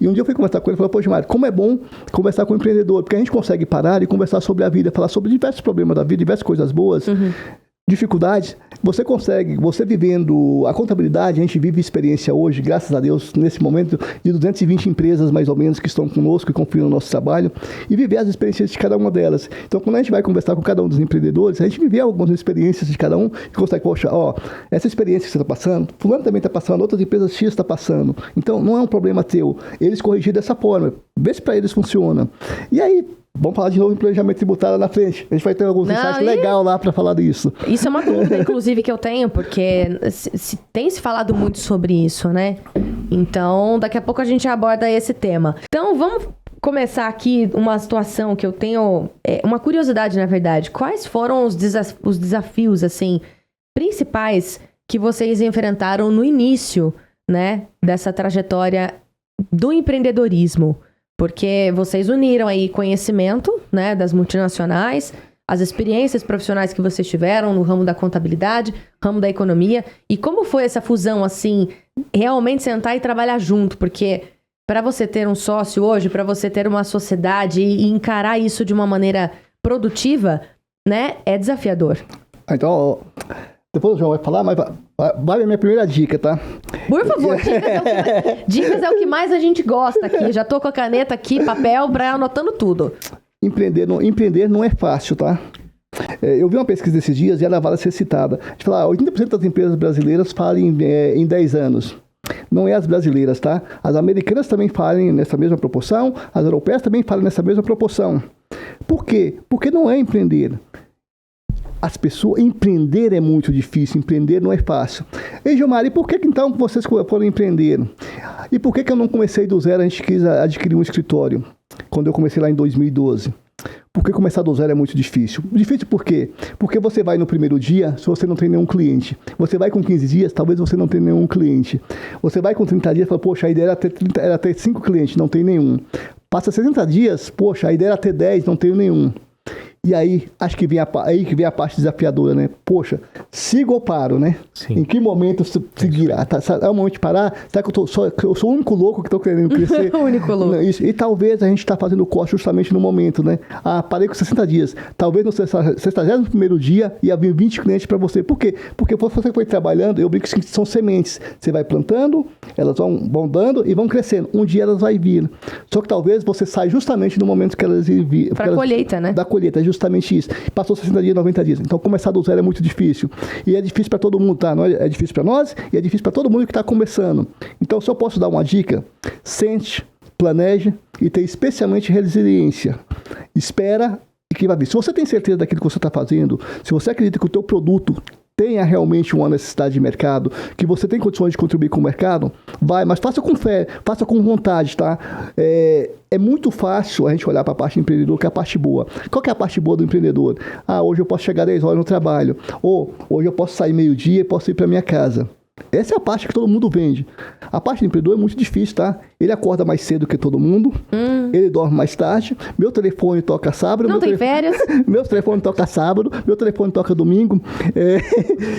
E um dia eu fui conversar com ele e falei, poxa, Mário, como é bom conversar com o empreendedor, porque a gente consegue parar e conversar sobre a vida, falar sobre diversos problemas da vida, diversas coisas boas, dificuldades. Você vivendo a contabilidade, a gente vive experiência hoje, graças a Deus, nesse momento, de 220 empresas, mais ou menos, que estão conosco e confiam no nosso trabalho, e viver as experiências de cada uma delas. Então, quando a gente vai conversar com cada um dos empreendedores, a gente vive algumas experiências de cada um e consegue, poxa, essa experiência que você está passando, fulano também está passando, outras empresas X está passando. Então, não é um problema teu. Eles corrigir dessa forma, vê se para eles funciona. E aí, Vamos falar de novo em planejamento tributário lá na frente. A gente vai ter alguns insights legais lá para falar disso. Isso é uma dúvida, inclusive, que eu tenho, porque tem se falado muito sobre isso, né? Então, daqui a pouco a gente aborda esse tema. Então, vamos começar aqui uma situação que eu tenho... uma curiosidade, na verdade. Quais foram os desafios, assim, principais que vocês enfrentaram no início, né, dessa trajetória do empreendedorismo? Porque vocês uniram aí conhecimento, né, das multinacionais, as experiências profissionais que vocês tiveram no ramo da contabilidade, ramo da economia. E como foi essa fusão, assim, realmente sentar e trabalhar junto? Porque para você ter um sócio hoje, para você ter uma sociedade e encarar isso de uma maneira produtiva, né, é desafiador. Então, depois o João vai falar, mas vai a minha primeira dica, tá? Por favor, dicas é o que mais a gente gosta aqui. Já tô com a caneta aqui, papel, para anotando tudo. Empreender não é fácil, tá? Eu vi uma pesquisa esses dias e ela vale ser citada. A gente fala, 80% das empresas brasileiras falem em 10 anos. Não é as brasileiras, tá? As americanas também falem nessa mesma proporção, as europeias também falem nessa mesma proporção. Por quê? Porque não é empreender. As pessoas, empreender é muito difícil, empreender não é fácil. Ei, Gilmar, e por que então vocês foram empreender? E por que eu não comecei do zero, a gente quis adquirir um escritório, quando eu comecei lá em 2012? Porque começar do zero é muito difícil. Difícil por quê? Porque você vai no primeiro dia, se você não tem nenhum cliente. Você vai com 15 dias, talvez você não tenha nenhum cliente. Você vai com 30 dias e fala, poxa, a ideia era ter 5 clientes, não tem nenhum. Passa 60 dias, poxa, a ideia era ter 10, não tenho nenhum. E aí, acho que vem a parte desafiadora, né? Poxa, sigo ou paro, né? Sim. Em que momento seguir? É o momento de parar? Será que eu sou o único louco que estou querendo crescer? O único louco. Isso. E talvez a gente está fazendo o corte justamente no momento, né? Parei com 60 dias. Talvez no 61º dia ia vir 20 clientes para você. Por quê? Porque você foi trabalhando, eu brinco que são sementes. Você vai plantando, elas vão dando e vão crescendo. Um dia elas vão vir. Só que talvez você saia justamente no momento que elas vir. Para a colheita, né? Da colheita, justamente isso. Passou 60 dias, 90 dias. Então, começar do zero é muito difícil. E é difícil para todo mundo, tá? Não é difícil para nós e é difícil para todo mundo que está começando. Então, se eu posso dar uma dica, sente, planeje e tenha especialmente resiliência. Espera e que vai vir. Se você tem certeza daquilo que você está fazendo, se você acredita que o teu produto tenha realmente uma necessidade de mercado, que você tem condições de contribuir com o mercado, vai, mas faça com fé, faça com vontade, tá? É muito fácil a gente olhar para a parte do empreendedor, que é a parte boa. Qual que é a parte boa do empreendedor? Hoje eu posso chegar 10 horas no trabalho, ou hoje eu posso sair meio-dia e posso ir para minha casa. Essa é a parte que todo mundo vende. A parte do empreendedor é muito difícil, tá? Ele acorda mais cedo que todo mundo, ele dorme mais tarde, meu telefone toca sábado. Não tem férias. Meu telefone toca sábado, meu telefone toca domingo.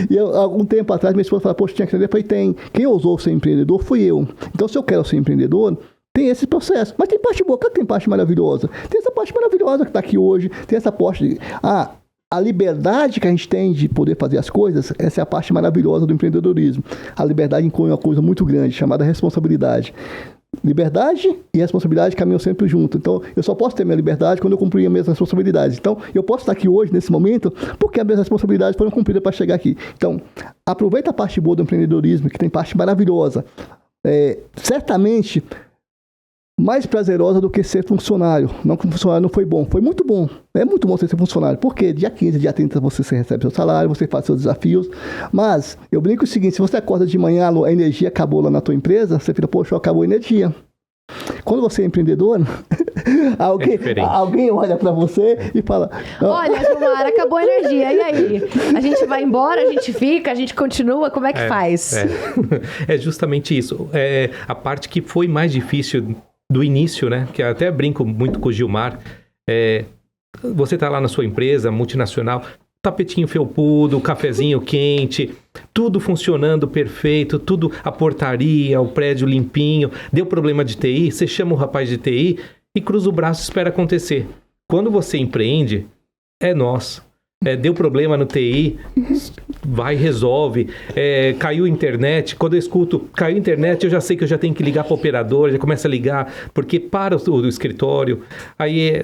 E algum tempo atrás, minha esposa falou, poxa, tinha que entender. Eu falei, tem. Quem ousou ser empreendedor fui eu. Então, se eu quero ser empreendedor, tem esse processo. Mas tem parte boa, claro que tem parte maravilhosa. Tem essa parte maravilhosa que está aqui hoje, tem essa parte... A liberdade que a gente tem de poder fazer as coisas, essa é a parte maravilhosa do empreendedorismo. A liberdade inclui uma coisa muito grande, chamada responsabilidade. Liberdade e responsabilidade caminham sempre junto. Então, eu só posso ter minha liberdade quando eu cumprir as minhas responsabilidades. Então, eu posso estar aqui hoje, nesse momento, porque as minhas responsabilidades foram cumpridas para chegar aqui. Então, aproveita a parte boa do empreendedorismo, que tem parte maravilhosa. Certamente... mais prazerosa do que ser funcionário. Não que o funcionário não foi bom. Foi muito bom. É muito bom ser funcionário. Porque dia 15, dia 30 você recebe seu salário, você faz seus desafios. Mas eu brinco o seguinte, se você acorda de manhã, a energia acabou lá na tua empresa, você fica, poxa, acabou a energia. Quando você é empreendedor, alguém olha para você e fala... Olha, Gilmar, acabou a energia, e aí? A gente vai embora, a gente fica, a gente continua, como é que faz? É justamente isso. A parte que foi mais difícil do início, né? Que eu até brinco muito com o Gilmar. Você tá lá na sua empresa multinacional, tapetinho felpudo, cafezinho quente, tudo funcionando perfeito, tudo, a portaria, o prédio limpinho, deu problema de TI, você chama o rapaz de TI e cruza o braço e espera acontecer. Quando você empreende, é nós. Deu problema no TI, vai, resolve. Caiu a internet, quando eu escuto, caiu a internet, eu já sei que eu já tenho que ligar para o operador, já começa a ligar, porque para o escritório, aí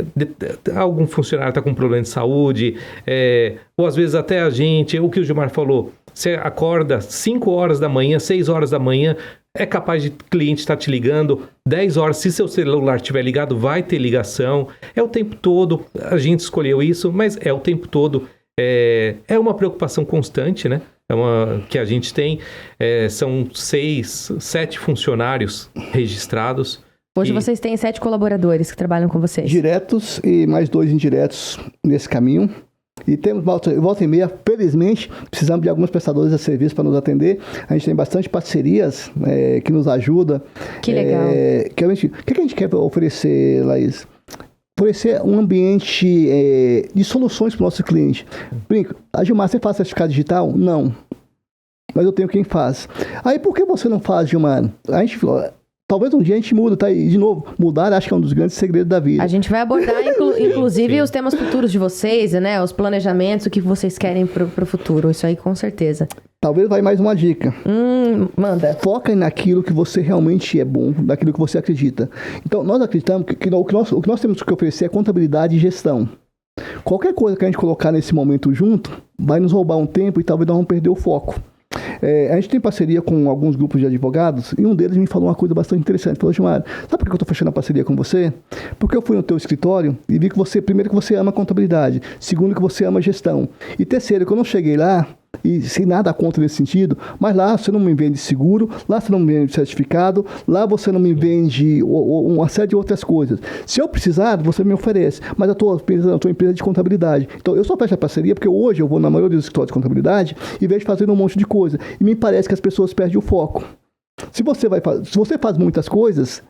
algum funcionário está com problema de saúde, ou às vezes até a gente, o que o Gilmar falou, Você acorda 5 horas da manhã, 6 horas da manhã, é capaz de cliente estar te ligando 10 horas. Se seu celular estiver ligado, vai ter ligação. É o tempo todo. A gente escolheu isso, mas é o tempo todo. É uma preocupação constante, né? Que a gente tem. São 6, 7 funcionários registrados. Hoje vocês têm 7 colaboradores que trabalham com vocês. Diretos e mais 2 indiretos nesse caminho. E temos, volta e meia, felizmente, precisamos de alguns prestadores de serviço para nos atender. A gente tem bastante parcerias que nos ajudam. Que legal. O que a gente quer oferecer, Laís? Oferecer um ambiente de soluções para o nosso cliente. Brinco, a Gilmar, você faz certificado digital? Não. Mas eu tenho quem faz. Aí, por que você não faz, Gilmar? Talvez um dia a gente muda, tá? E, de novo, mudar acho que é um dos grandes segredos da vida. A gente vai abordar, inclusive, os temas futuros de vocês, né? Os planejamentos, o que vocês querem pro futuro. Isso aí, com certeza. Talvez vai mais uma dica. Manda. Foca naquilo que você realmente é bom, naquilo que você acredita. Então, nós acreditamos que o que nós temos que oferecer é contabilidade e gestão. Qualquer coisa que a gente colocar nesse momento junto, vai nos roubar um tempo e talvez nós vamos perder o foco. A gente tem parceria com alguns grupos de advogados e um deles me falou uma coisa bastante interessante. Falou, Gilmar, sabe por que eu estou fechando a parceria com você? Porque eu fui no teu escritório e vi que primeiro que você ama contabilidade, segundo que você ama gestão e terceiro que eu não cheguei lá e sem nada contra nesse sentido, mas lá você não me vende seguro, lá você não me vende certificado, lá você não me vende uma série de outras coisas. Se eu precisar, você me oferece, mas eu estou empresa de contabilidade. Então eu só fecho a parceria porque hoje eu vou na maioria dos escritórios de contabilidade e vejo fazendo um monte de coisa. E me parece que as pessoas perdem o foco. Se você faz muitas coisas,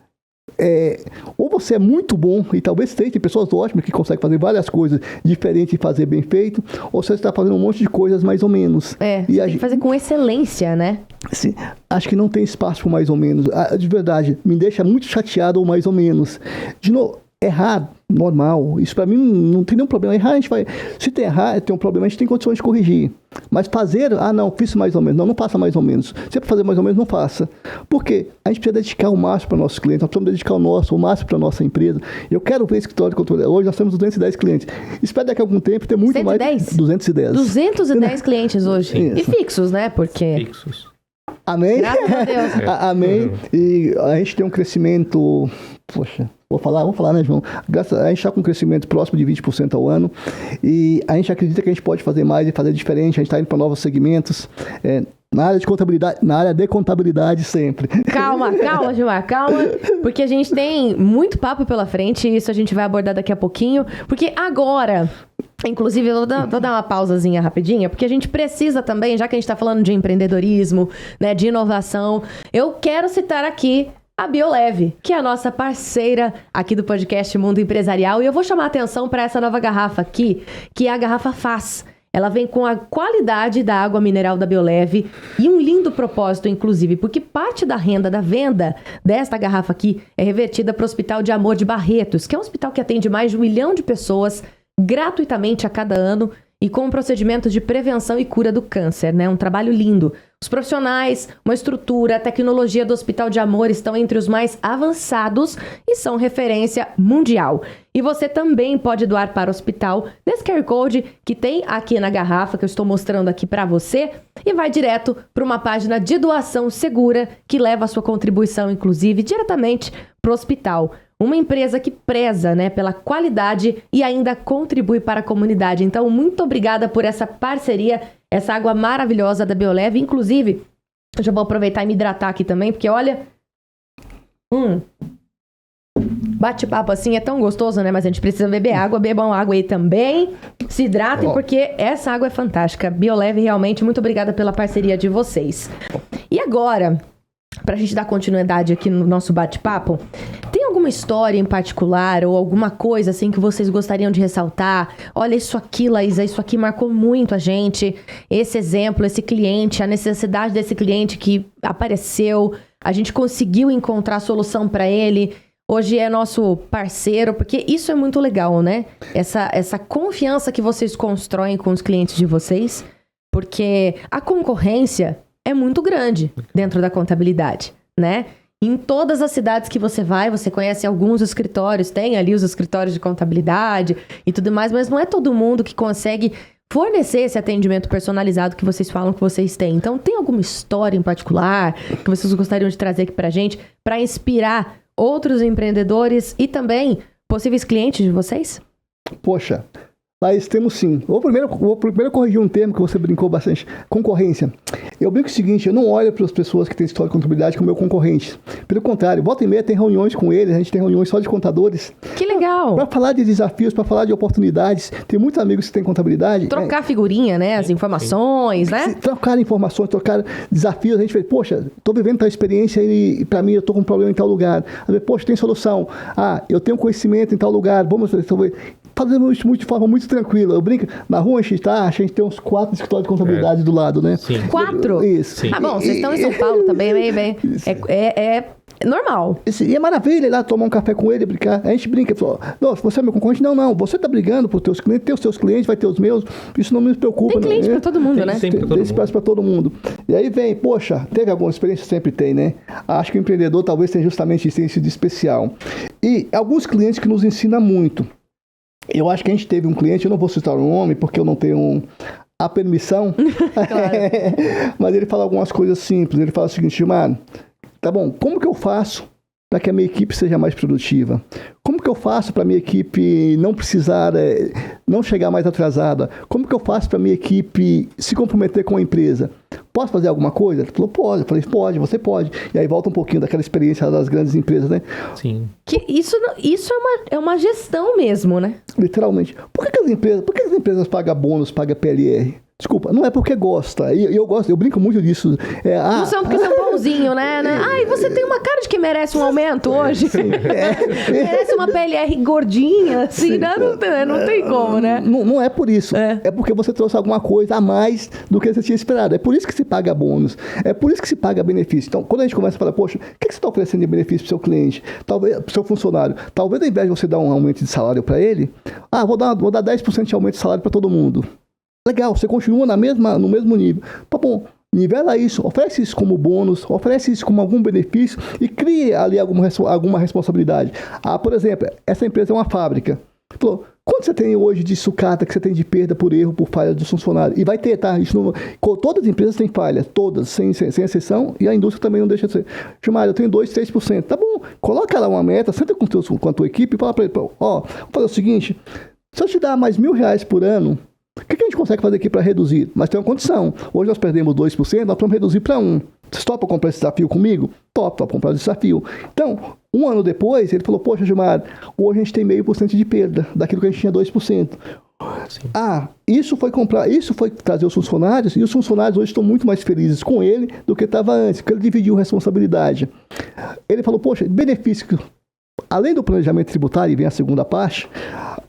ou você é muito bom, e talvez tenha pessoas ótimas que conseguem fazer várias coisas diferentes e fazer bem feito, ou você está fazendo um monte de coisas mais ou menos. E tem que fazer com excelência, né? Sim, acho que não tem espaço para mais ou menos. De verdade, me deixa muito chateado ou mais ou menos. De novo, errar, normal. Isso para mim não tem nenhum problema. Errar, a gente vai... Se tem errar, tem um problema, a gente tem condições de corrigir. Mas fazer, não, fiz mais ou menos. Não faça mais ou menos. Se é para fazer mais ou menos, não faça. Por quê? A gente precisa dedicar o máximo para nossos clientes. Nós precisamos dedicar o máximo para a nossa empresa. Eu quero ver escritório de controle. Hoje nós temos 210 clientes. Espero daqui a algum tempo ter muito 110? mais... 210. 210 clientes hoje. E fixos, né? Porque... Fixos. Amém? Graças a Deus. Amém. E a gente tem um crescimento... Poxa... Vou falar, né, João? A gente está com um crescimento próximo de 20% ao ano e a gente acredita que a gente pode fazer mais e fazer diferente. A gente está indo para novos segmentos, na área de contabilidade sempre. Calma, Gilmar, calma, porque a gente tem muito papo pela frente e isso a gente vai abordar daqui a pouquinho, porque agora... Inclusive, eu vou dar uma pausazinha rapidinha, porque a gente precisa também, já que a gente está falando de empreendedorismo, né, de inovação, eu quero citar aqui a Bioleve, que é a nossa parceira aqui do podcast Mundo Empresarial. E eu vou chamar a atenção para essa nova garrafa aqui, que é a garrafa Faz. Ela vem com a qualidade da água mineral da Bioleve e um lindo propósito, inclusive, porque parte da renda da venda desta garrafa aqui é revertida para o Hospital de Amor de Barretos, que é um hospital que atende mais de 1 milhão de pessoas gratuitamente a cada ano e com um procedimento de prevenção e cura do câncer, né? Um trabalho lindo. Os profissionais, uma estrutura, a tecnologia do Hospital de Amor estão entre os mais avançados e são referência mundial. E você também pode doar para o hospital nesse QR Code que tem aqui na garrafa, que eu estou mostrando aqui para você, e vai direto para uma página de doação segura que leva a sua contribuição, inclusive, diretamente para o hospital. Uma empresa que preza, né, pela qualidade e ainda contribui para a comunidade. Então, muito obrigada por essa parceria, essa água maravilhosa da Bioleve. Inclusive, eu já vou aproveitar e me hidratar aqui também, porque olha... Bate-papo assim é tão gostoso, né? Mas a gente precisa beber água, bebam água aí também. Se hidratem, porque essa água é fantástica. Bioleve, realmente, muito obrigada pela parceria de vocês. E agora... Pra gente dar continuidade aqui no nosso bate-papo, tem alguma história em particular ou alguma coisa assim que vocês gostariam de ressaltar? Olha, isso aqui, Laísa, isso aqui marcou muito a gente. Esse exemplo, esse cliente, a necessidade desse cliente que apareceu, a gente conseguiu encontrar a solução para ele. Hoje é nosso parceiro, porque isso é muito legal, né? Essa confiança que vocês constroem com os clientes de vocês, porque a concorrência... é muito grande dentro da contabilidade, né? Em todas as cidades que você vai, você conhece alguns escritórios, tem ali os escritórios de contabilidade e tudo mais, mas não é todo mundo que consegue fornecer esse atendimento personalizado que vocês falam que vocês têm. Então, tem alguma história em particular que vocês gostariam de trazer aqui pra gente, para inspirar outros empreendedores e também possíveis clientes de vocês? Poxa, mas temos sim. Vou primeiro corrigir um termo que você brincou bastante. Concorrência. Eu brinco o seguinte, eu não olho para as pessoas que têm história de contabilidade como meu concorrente. Pelo contrário, volta e meia tem reuniões com eles, a gente tem reuniões só de contadores. Que legal! Para falar de desafios, para falar de oportunidades. Tem muitos amigos que têm contabilidade. Trocar figurinha, né? As informações, né? Trocar informações, trocar desafios. A gente fala, poxa, estou vivendo tal experiência e para mim eu estou com um problema em tal lugar. Poxa, tem solução. Eu tenho conhecimento em tal lugar. Vamos resolver. Fazemos isso de forma muito tranquila. Eu brinco, na rua a gente tem uns 4 escritórios de contabilidade do lado, né? Sim. 4? Isso. Sim. Bom, vocês estão em São Paulo também, bem. É normal. E é maravilha ir lá tomar um café com ele, brincar. A gente brinca, fala, não, você é meu concorrente? Não, você está brigando por teus clientes, tem os seus clientes, vai ter os meus, isso não me preocupa. Tem cliente para todo mundo, né? Tem espaço para todo mundo. E aí vem, poxa, teve alguma experiência? Sempre tem, né? Acho que o empreendedor talvez tenha justamente isso de especial. E alguns clientes que nos ensinam muito. Eu acho que a gente teve um cliente, eu não vou citar o nome, porque eu não tenho a permissão, mas ele fala algumas coisas simples. Ele fala o seguinte, mano, tá bom, como que eu faço para que a minha equipe seja mais produtiva? Como que eu faço para a minha equipe não precisar, não chegar mais atrasada? Como que eu faço para a minha equipe se comprometer com a empresa? Posso fazer alguma coisa? Ele falou, pode. Eu falei, pode, você pode. E aí volta um pouquinho daquela experiência das grandes empresas, né? Sim. Que isso é uma gestão mesmo, né? Literalmente. Por que as empresas pagam bônus, pagam PLR? Desculpa, não é porque gosta. Eu gosto, eu brinco muito disso. Não são porque são bonzinho, né? Ai, você tem uma cara de que merece um aumento hoje. Merece uma PLR gordinha, assim, né? Não tem como, né? Não é por isso. É porque você trouxe alguma coisa a mais do que você tinha esperado. É por isso que se paga bônus. É por isso que se paga benefício. Então, quando a gente começa a falar, poxa, o que você está oferecendo de benefício para o seu cliente? Talvez para o seu funcionário. Talvez ao invés de você dar um aumento de salário para ele, vou dar 10% de aumento de salário para todo mundo. Legal, você continua no mesmo nível. Tá bom, nivela isso, oferece isso como bônus, oferece isso como algum benefício e crie ali alguma responsabilidade. Por exemplo, essa empresa é uma fábrica. Falou, quanto você tem hoje de sucata que você tem de perda por erro, por falha dos funcionários? E vai ter, tá? Todas as empresas têm falha, todas, sem exceção, e a indústria também não deixa de ser. Gilmar, eu tenho 2%, 3%. Tá bom, coloca lá uma meta, senta com a tua equipe e fala para ele, vou fazer o seguinte, se eu te dar mais R$1.000 por ano, o que a gente consegue fazer aqui para reduzir? Mas tem uma condição. Hoje nós perdemos 2%, nós vamos reduzir para 1%. Você topa comprar esse desafio comigo? Topa comprar esse desafio. Então, um ano depois, ele falou, poxa, Gilmar, hoje a gente tem 0,5% de perda daquilo que a gente tinha 2%. Sim. Isso foi trazer os funcionários, e os funcionários hoje estão muito mais felizes com ele do que estava antes, porque ele dividiu responsabilidade. Ele falou, poxa, benefício. Além do planejamento tributário, e vem a segunda parte,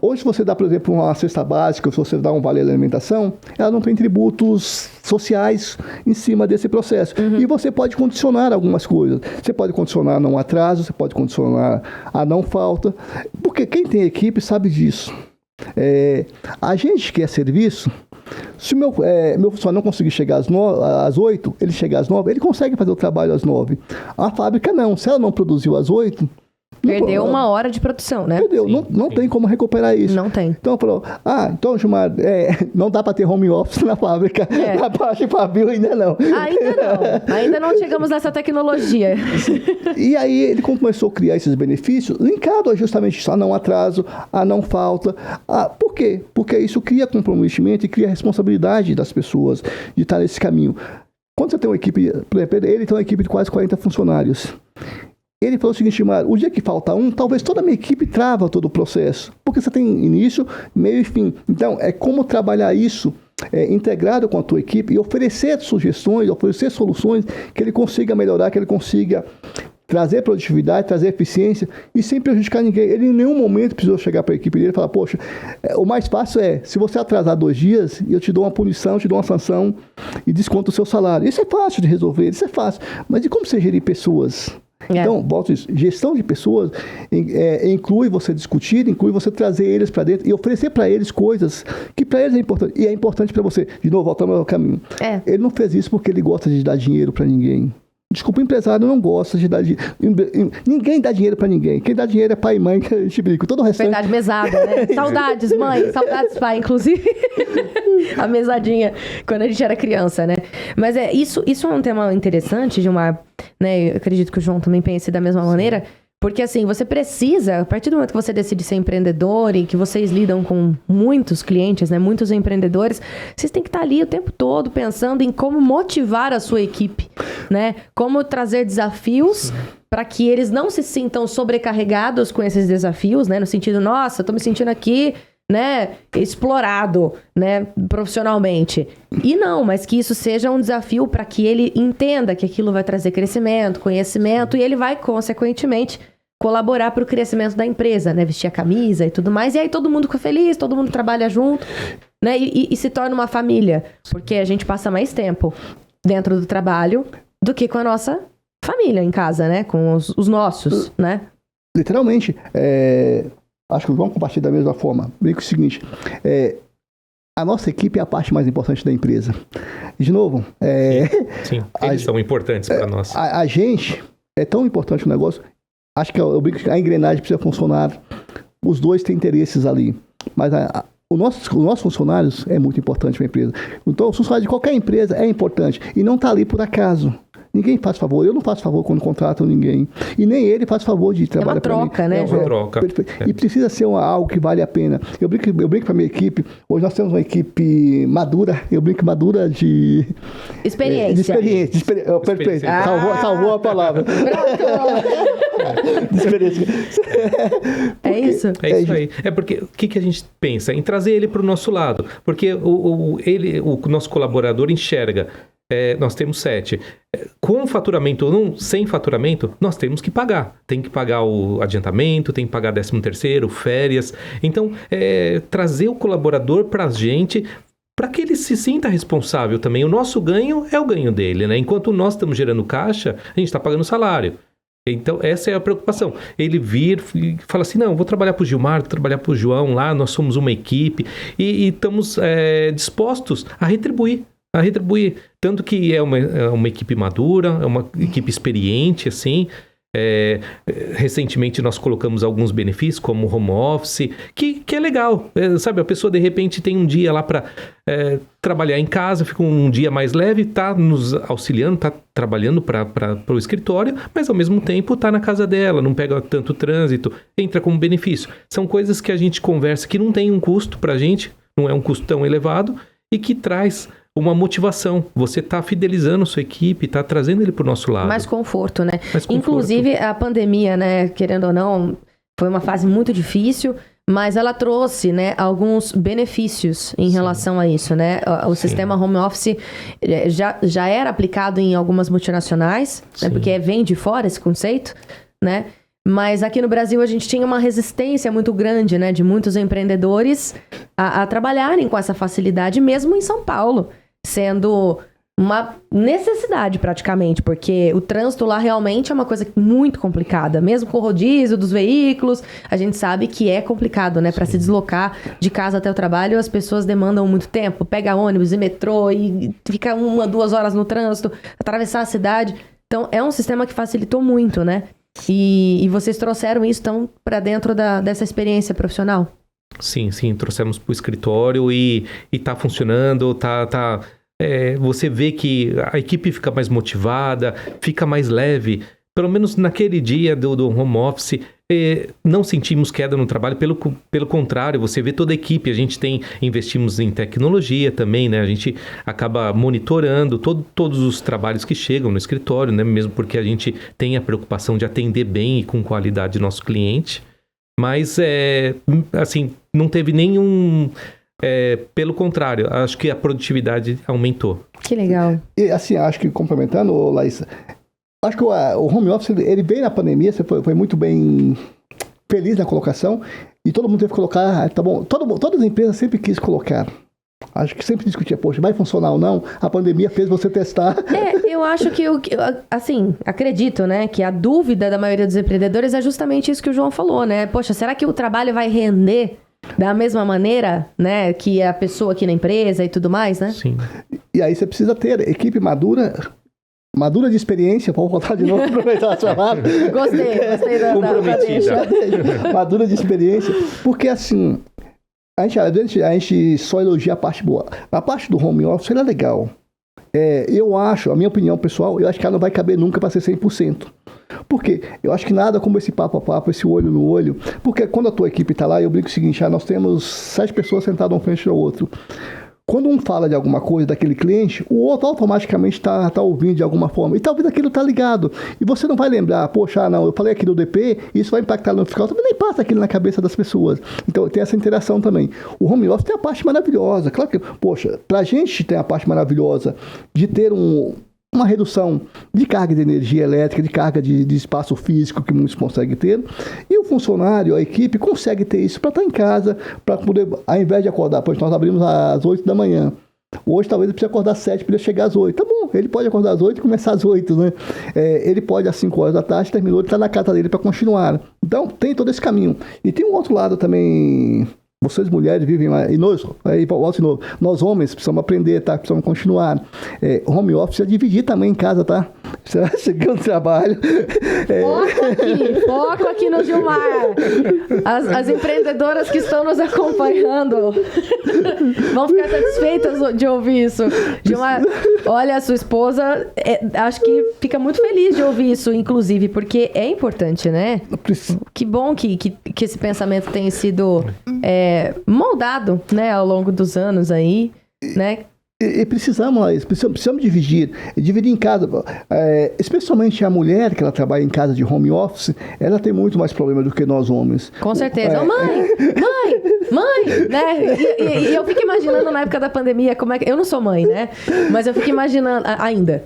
hoje se você dá, por exemplo, uma cesta básica, se você dá um vale alimentação, ela não tem tributos sociais em cima desse processo. E você pode condicionar algumas coisas. Você pode condicionar a não atraso, você pode condicionar a não falta, porque quem tem equipe sabe disso. A gente que é serviço, se o meu funcionário não conseguir chegar às 8, ele chegar às 9, ele consegue fazer o trabalho às 9. A fábrica não, se ela não produziu às 8... Perdeu uma hora de produção, né? Perdeu, não tem como recuperar isso. Não tem. Então falou, então, Gilmar, não dá para ter home office na fábrica. Na parte Fabio ainda não. Ainda não chegamos nessa tecnologia. E aí ele começou a criar esses benefícios, linkado a justamente isso, a não atraso, a não falta. Por quê? Porque isso cria comprometimento e cria responsabilidade das pessoas de estar nesse caminho. Quando você tem uma equipe, por exemplo, ele tem uma equipe de quase 40 funcionários. Ele falou o seguinte, Mário, o dia que falta talvez toda a minha equipe trava todo o processo, porque você tem início, meio e fim. Então, é como trabalhar isso integrado com a tua equipe e oferecer sugestões, oferecer soluções que ele consiga melhorar, que ele consiga trazer produtividade, trazer eficiência e sem prejudicar ninguém. Ele em nenhum momento precisou chegar para a equipe dele e falar, poxa, o mais fácil se você atrasar 2 dias, eu te dou uma punição, te dou uma sanção e desconto o seu salário. Isso é fácil de resolver, isso é fácil. Mas e como você gerir pessoas? Então, volto isso. Gestão de pessoas inclui você discutir, inclui você trazer eles para dentro e oferecer para eles coisas que para eles é importante. E é importante para você. De novo, voltando ao caminho. Ele não fez isso porque ele gosta de dar dinheiro para ninguém. Desculpa, o empresário não gosta de dar dinheiro. Ninguém dá dinheiro pra ninguém. Quem dá dinheiro é pai e mãe, que a gente brinca. Todo o restante... Verdade, mesada, né? Saudades, mãe. Saudades, pai, inclusive. A mesadinha, quando a gente era criança, né? Mas isso é um tema interessante, Gilmar, né? Eu acredito que o João também pense da mesma maneira. Porque, assim, você precisa, a partir do momento que você decide ser empreendedor e que vocês lidam com muitos clientes, né? Muitos empreendedores, vocês têm que estar ali o tempo todo pensando em como motivar a sua equipe, né? Como trazer desafios para que eles não se sintam sobrecarregados com esses desafios, né? No sentido, nossa, eu tô me sentindo aqui, né? Explorado, né? Profissionalmente. E não, mas que isso seja um desafio para que ele entenda que aquilo vai trazer crescimento, conhecimento, e ele vai, consequentemente, colaborar para o crescimento da empresa, né? Vestir a camisa e tudo mais. E aí todo mundo fica feliz, todo mundo trabalha junto, né? E se torna uma família. Porque a gente passa mais tempo dentro do trabalho do que com a nossa família em casa, né? Com os nossos, né? Literalmente. Acho que o João compartilha da mesma forma. Brinco o seguinte. A nossa equipe é a parte mais importante da empresa. De novo... Sim, eles são importantes para nós. A gente é tão importante o negócio... Acho que eu brinco que a engrenagem precisa funcionar. Os dois têm interesses ali. Mas os nossos funcionários é muito importante para a empresa. Então, os funcionários de qualquer empresa é importante. E não está ali por acaso. Ninguém faz favor. Eu não faço favor quando contratam ninguém. E nem ele faz favor de trabalhar para mim. É uma troca, né? É uma troca. E precisa ser algo que vale a pena. Eu brinco para a minha equipe. Hoje nós temos uma equipe madura. Eu brinco madura de... Experiência. Perfeito. Salvou a palavra. De experiência. É isso? É isso aí. É porque o que a gente pensa? Em trazer ele para o nosso lado. Porque o nosso colaborador enxerga. Nós temos 7. Com faturamento ou sem faturamento, nós temos que pagar. Tem que pagar o adiantamento, tem que pagar 13º, férias. Então, trazer o colaborador para a gente, para que ele se sinta responsável também. O nosso ganho é o ganho dele, né? Enquanto nós estamos gerando caixa, a gente está pagando salário. Então, essa é a preocupação. Ele vir e fala assim, não, vou trabalhar para o Gilmar, vou trabalhar para o João lá, nós somos uma equipe e estamos dispostos a retribuir. Tanto que é uma equipe madura, é uma equipe experiente, assim. Recentemente nós colocamos alguns benefícios, como home office, que é legal. Sabe, a pessoa de repente tem um dia lá para trabalhar em casa, fica um dia mais leve, está nos auxiliando, está trabalhando para o escritório, mas ao mesmo tempo está na casa dela, não pega tanto trânsito, entra como benefício. São coisas que a gente conversa que não tem um custo para a gente, não é um custo tão elevado e que traz uma motivação. Você está fidelizando a sua equipe, está trazendo ele para o nosso lado. Mais conforto, né? Mais conforto. Inclusive, a pandemia, né, querendo ou não, foi uma fase muito difícil, mas ela trouxe, né, alguns benefícios em relação a isso, né? O sistema home office já era aplicado em algumas multinacionais, né, porque vem de fora esse conceito, né? Mas aqui no Brasil a gente tinha uma resistência muito grande, né, de muitos empreendedores a trabalharem com essa facilidade, mesmo em São Paulo, sendo uma necessidade praticamente, porque o trânsito lá realmente é uma coisa muito complicada, mesmo com o rodízio dos veículos, a gente sabe que é complicado, né, para se deslocar de casa até o trabalho, as pessoas demandam muito tempo, pega ônibus e metrô e fica 1, 2 horas no trânsito, atravessar a cidade, então é um sistema que facilitou muito, né? E vocês trouxeram isso, então, para dentro dessa experiência profissional? Sim, trouxemos para o escritório e está funcionando, você vê que a equipe fica mais motivada, fica mais leve. Pelo menos naquele dia do home office, não sentimos queda no trabalho, pelo contrário, você vê toda a equipe, investimos em tecnologia também, né? A gente acaba monitorando todos os trabalhos que chegam no escritório, né? Mesmo porque a gente tem a preocupação de atender bem e com qualidade nosso cliente, mas, assim, não teve nenhum... pelo contrário, acho que a produtividade aumentou. Que legal. E, assim, acho que complementando, Laísa, acho que o home office, ele veio na pandemia, você foi muito bem feliz na colocação, e todo mundo teve que colocar, tá bom, todas as empresas sempre quis colocar. Acho que sempre discutia, poxa, vai funcionar ou não? A pandemia fez você testar. Eu acho que, assim, acredito, né, que a dúvida da maioria dos empreendedores é justamente isso que o João falou, né? Poxa, será que o trabalho vai render da mesma maneira, né, que a pessoa aqui na empresa e tudo mais, né? Sim. E aí você precisa ter equipe madura madura de experiência, vamos voltar de novo, aproveitar a chamada. Gostei da Comprometida. Madura de experiência, porque assim, a gente só elogia a parte boa. A parte do home office é legal. Eu acho, a minha opinião pessoal, eu acho que ela não vai caber nunca para ser 100%. Por quê? Eu acho que nada como esse papo a papo, esse olho no olho, porque quando a tua equipe está lá, eu brinco o seguinte, nós temos 7 pessoas sentadas um frente ao outro. Quando um fala de alguma coisa daquele cliente, o outro automaticamente está ouvindo de alguma forma. E talvez aquilo está ligado. E você não vai lembrar, poxa, não, eu falei aqui do DP, isso vai impactar no fiscal. Também nem passa aquilo na cabeça das pessoas. Então tem essa interação também. O home office tem a parte maravilhosa. Claro que, poxa, para a gente tem a parte maravilhosa de ter uma redução de carga de energia elétrica, de carga de espaço físico que muitos conseguem ter. E o funcionário, a equipe, consegue ter isso para estar em casa, para poder, ao invés de acordar, pois nós abrimos às 8 da manhã. Hoje talvez ele precise acordar às 7 para chegar às 8. Tá bom, ele pode acordar às 8 e começar às 8, né? Ele pode às 5 horas da tarde, terminou, ele está na casa dele para continuar. Então tem todo esse caminho. E tem um outro lado também. Vocês mulheres vivem lá, e nós homens precisamos aprender, tá? Precisamos continuar. Home office é dividir também em casa, tá? Você vai chegando no trabalho. Foco aqui no Gilmar. As empreendedoras que estão nos acompanhando vão ficar satisfeitas de ouvir isso. Gilmar, olha, a sua esposa, acho que fica muito feliz de ouvir isso, inclusive, porque é importante, né? Que bom que esse pensamento tenha sido moldado, né, ao longo dos anos aí, né? E precisamos dividir em casa, especialmente a mulher que ela trabalha em casa de home office, ela tem muito mais problema do que nós homens. Com certeza. Mãe, né? E eu fico imaginando na época da pandemia, como é que... Eu não sou mãe, né? Mas eu fico imaginando, ainda,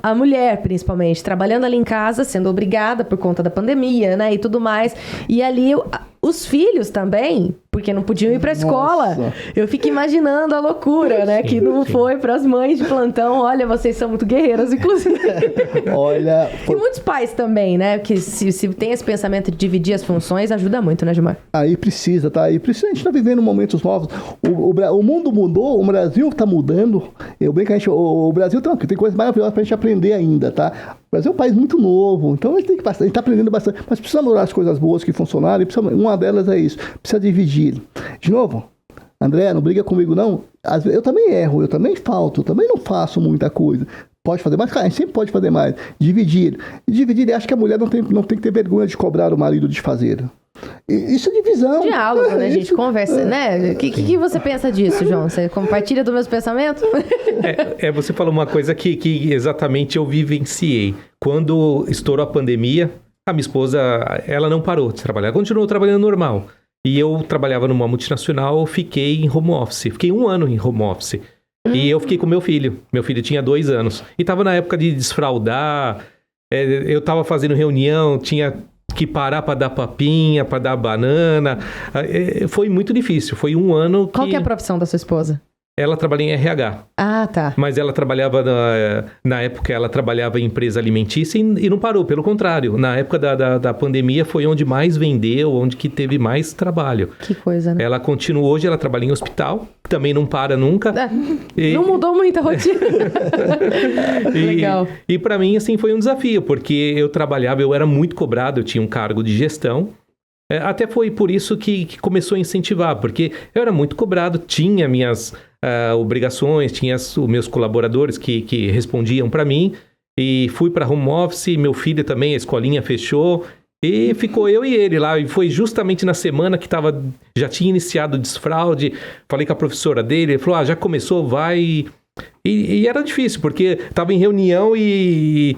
a mulher, principalmente, trabalhando ali em casa, sendo obrigada por conta da pandemia, né, e tudo mais. E ali, os filhos também, porque não podiam ir pra escola. Nossa. Eu fico imaginando a loucura, né, que não foi pras mães de plantão. Olha, vocês são muito guerreiras, inclusive. Olha... E muitos pais também, né, que se tem esse pensamento de dividir as funções, ajuda muito, né, Gilmar? Aí precisa, tá? A gente tá vivendo momentos novos. O mundo mudou, o Brasil tá mudando. Eu brinco que o Brasil tem coisas maravilhosas pra gente aprender ainda, tá? O Brasil é um país muito novo, então a gente tá aprendendo bastante. Mas precisa melhorar as coisas boas que funcionaram, e uma delas é isso. Precisa dividir. De novo, André, não briga comigo não. Eu também erro, eu também falto, eu também não faço muita coisa. Pode fazer mais? Cara, a gente sempre pode fazer mais. Dividir, acho que a mulher não tem que ter vergonha de cobrar o marido de fazer. Isso é divisão. Diálogo, né? A gente conversa, né? O que você pensa disso, João? Você compartilha dos meus pensamentos? Você falou uma coisa que exatamente eu vivenciei. Quando estourou a pandemia, a minha esposa, ela não parou de trabalhar, continuou trabalhando normal. E eu trabalhava numa multinacional, fiquei em home office. Fiquei 1 ano em home office. E eu fiquei com meu filho. Meu filho tinha 2 anos. E estava na época de desfraldar. Eu estava fazendo reunião, tinha que parar para dar papinha, para dar banana. Foi muito difícil. Foi 1 ano que... Qual que é a profissão da sua esposa? Ela trabalha em RH. Ah, tá. Mas ela trabalhava, na época, ela trabalhava em empresa alimentícia e não parou, pelo contrário. Na época da pandemia foi onde mais vendeu, onde que teve mais trabalho. Que coisa, né? Ela continua hoje, ela trabalha em hospital, também não para nunca. Não mudou muito a rotina. Legal. E para mim, assim, foi um desafio, porque eu era muito cobrado, eu tinha um cargo de gestão. Até foi por isso que começou a incentivar, porque eu era muito cobrado, tinha minhas obrigações, tinha os meus colaboradores que respondiam para mim, e fui para home office, meu filho também, a escolinha fechou, e ficou eu e ele lá, e foi justamente na semana que já tinha iniciado o desfraude, falei com a professora dele, ele falou, já começou, vai, e era difícil, porque estava em reunião e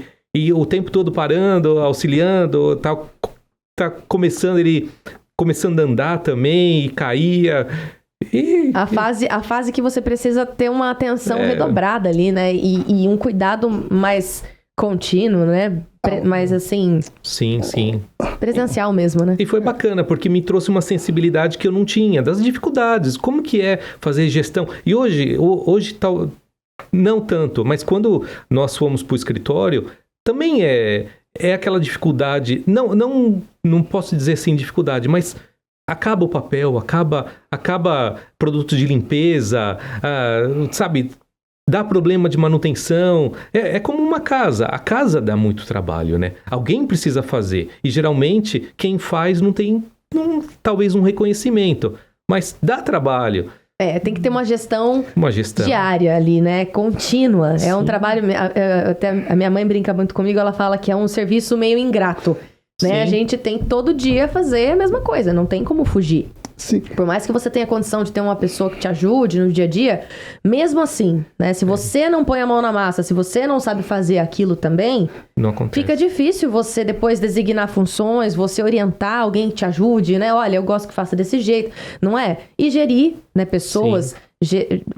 o tempo todo parando, auxiliando, tal. Tá começando a andar também e caía. A fase que você precisa ter uma atenção redobrada ali, né? E um cuidado mais contínuo, né? Mais assim... Sim. Presencial mesmo, né? E foi bacana, porque me trouxe uma sensibilidade que eu não tinha, das dificuldades, como que é fazer gestão. E hoje tal, não tanto, mas quando nós fomos para o escritório, também é aquela dificuldade, não posso dizer assim dificuldade, mas acaba o papel, acaba produtos de limpeza, sabe? dá problema de manutenção. É como uma casa. A casa dá muito trabalho, né? Alguém precisa fazer. E geralmente, quem faz não tem, talvez, um reconhecimento. Mas dá trabalho. Tem que ter uma gestão gestão diária ali, né? Contínua. Sim. É um trabalho... Até a minha mãe brinca muito comigo, ela fala que é um serviço meio ingrato. Né? A gente tem todo dia fazer a mesma coisa, não tem como fugir. Sim. Por mais que você tenha condição de ter uma pessoa que te ajude no dia a dia, mesmo assim, né? Se você não põe a mão na massa, se você não sabe fazer aquilo também, não acontece. Fica difícil você depois designar funções, você orientar alguém que te ajude, né? Olha, eu gosto que faça desse jeito, não é? E gerir, né, pessoas...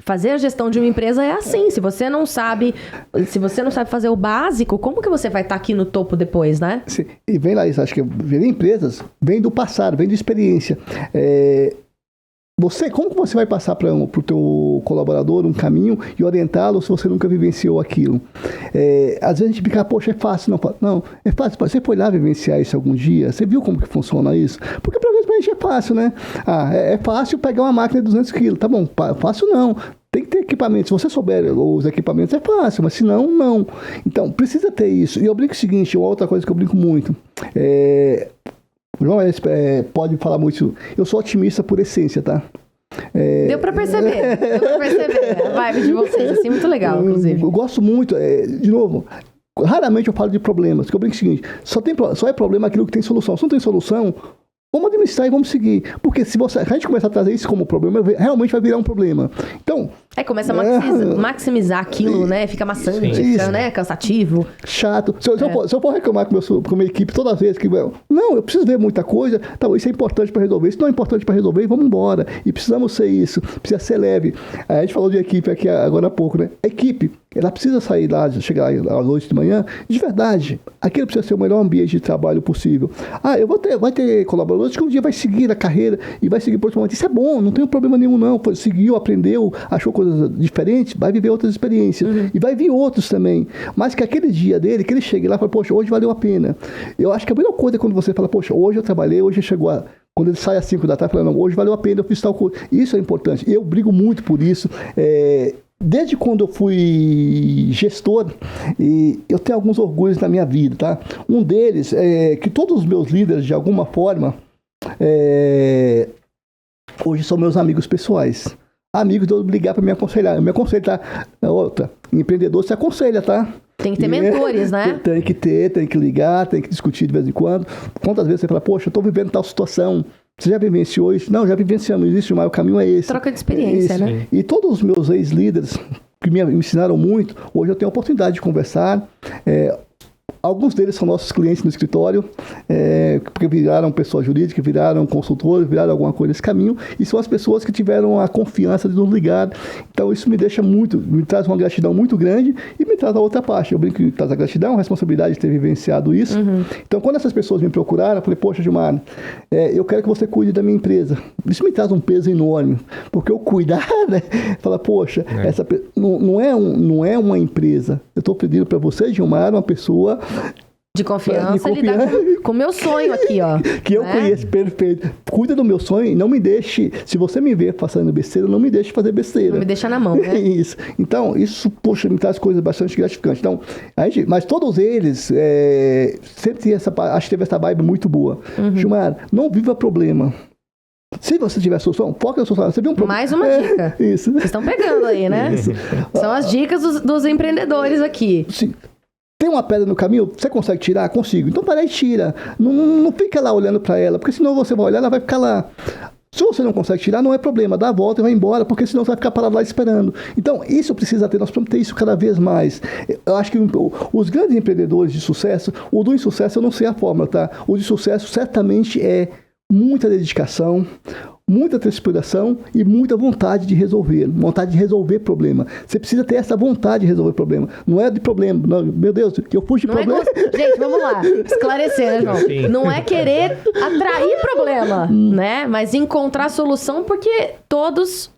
Fazer a gestão de uma empresa é assim. Se você não sabe fazer o básico, como que você vai estar aqui no topo depois, né? Sim. E vem lá, isso, acho que gerir empresas vem do passado, vem de experiência. Como que você vai passar para o teu colaborador um caminho e orientá-lo se você nunca vivenciou aquilo? Às vezes a gente fica, poxa, é fácil. Não, é fácil. Você foi lá vivenciar isso algum dia? Você viu como que funciona isso? Porque para a gente é fácil, né? É fácil pegar uma máquina de 200 quilos. Tá bom, fácil não. Tem que ter equipamento. Se você souber os equipamentos, é fácil, mas se não, não. Então, precisa ter isso. E eu brinco o seguinte, uma outra coisa que eu brinco muito. O João pode falar muito. Eu sou otimista por essência, tá? Deu pra perceber. A vibe de vocês, assim, muito legal, inclusive. Eu gosto muito, de novo, raramente eu falo de problemas, porque eu brinco o seguinte, só é problema aquilo que tem solução. Se não tem solução, vamos administrar e vamos seguir. Porque se a gente começar a trazer isso como problema, realmente vai virar um problema. Então... começa a maximizar aquilo, né? Fica maçante, fica, né, cansativo. Chato. Se eu for reclamar com a minha equipe toda vez que... Não, eu preciso ver muita coisa. Tá, isso é importante para resolver. Isso não é importante para resolver, vamos embora. E precisamos ser isso. Precisa ser leve. A gente falou de equipe aqui agora há pouco, né? A equipe, ela precisa sair lá, chegar às 8 de manhã, de verdade. Aquilo precisa ser o melhor ambiente de trabalho possível. Vai ter colaboradores que um dia vai seguir a carreira e vai seguir profissionalmente. Isso é bom, não tem problema nenhum, não. Seguiu, aprendeu, achou coisas diferentes, vai viver outras experiências. E vai vir outros também. Mas que aquele dia dele, que ele chegue lá e fala, poxa, hoje valeu a pena. Eu acho que a melhor coisa é quando você fala, poxa, hoje eu trabalhei, hoje chegou a... Quando ele sai às 5 da tarde, fala, não, hoje valeu a pena, eu fiz tal coisa. Isso é importante. Eu brigo muito por isso. Desde quando eu fui gestor, e eu tenho alguns orgulhos na minha vida, tá? Um deles é que todos os meus líderes, de alguma forma, hoje são meus amigos pessoais. Amigos de eu ligar para me aconselhar. Eu me aconselho, tá? Outra, empreendedor se aconselha, tá? Tem que ter mentores, né? Tem que ligar, tem que discutir de vez em quando. Quantas vezes você fala, poxa, eu estou vivendo tal situação. Você já vivenciou isso? Não, já vivenciamos isso, mas o caminho é esse. Troca de experiência, né? E todos os meus ex-líderes que me ensinaram muito, hoje eu tenho a oportunidade de conversar. Alguns deles são nossos clientes no escritório, porque viraram pessoa jurídica, viraram consultores, viraram alguma coisa nesse caminho, e são as pessoas que tiveram a confiança de nos ligar. Então isso me traz uma gratidão muito grande e me traz a outra parte. Eu brinco que traz a gratidão, a responsabilidade de ter vivenciado isso. Uhum. Então quando essas pessoas me procuraram, eu falei, poxa, Gilmar, eu quero que você cuide da minha empresa. Isso me traz um peso enorme, porque eu cuidar, né? Falar, poxa, não é uma empresa. Eu estou pedindo para você, Gilmar, uma pessoa de confiança, lidar com o meu sonho aqui, ó. Que eu conheço, perfeito. Cuida do meu sonho e não me deixe, se você me ver fazendo besteira, não me deixe fazer besteira. Não me deixa na mão, né? Isso. Então, isso, poxa, me traz coisas bastante gratificantes. Então, mas todos eles sempre acho que teve essa vibe muito boa. Uhum. Gilmar, não viva problema. Se você tiver solução, foca na solução. Você viu um problema? Mais uma dica. Isso. Vocês estão pegando aí, né? Isso. São as dicas dos empreendedores aqui. Sim. Tem uma pedra no caminho, você consegue tirar? Consigo. Então para aí e tira. Não fica lá olhando para ela, porque senão você vai olhar, ela vai ficar lá. Se você não consegue tirar, não é problema. Dá a volta e vai embora, porque senão você vai ficar parado lá esperando. Então, isso precisa ter. Nós precisamos ter isso cada vez mais. Eu acho que os grandes empreendedores de sucesso, o do insucesso eu não sei a fórmula, tá? O de sucesso certamente é muita dedicação, muita transpiração e muita vontade de resolver problema. Você precisa ter essa vontade de resolver problema. Não é de problema. Não, meu Deus, que eu fujo de problema. Gente, vamos lá. Esclarecer, né, João? Sim. Não é querer atrair problema, né? Mas encontrar solução, porque todos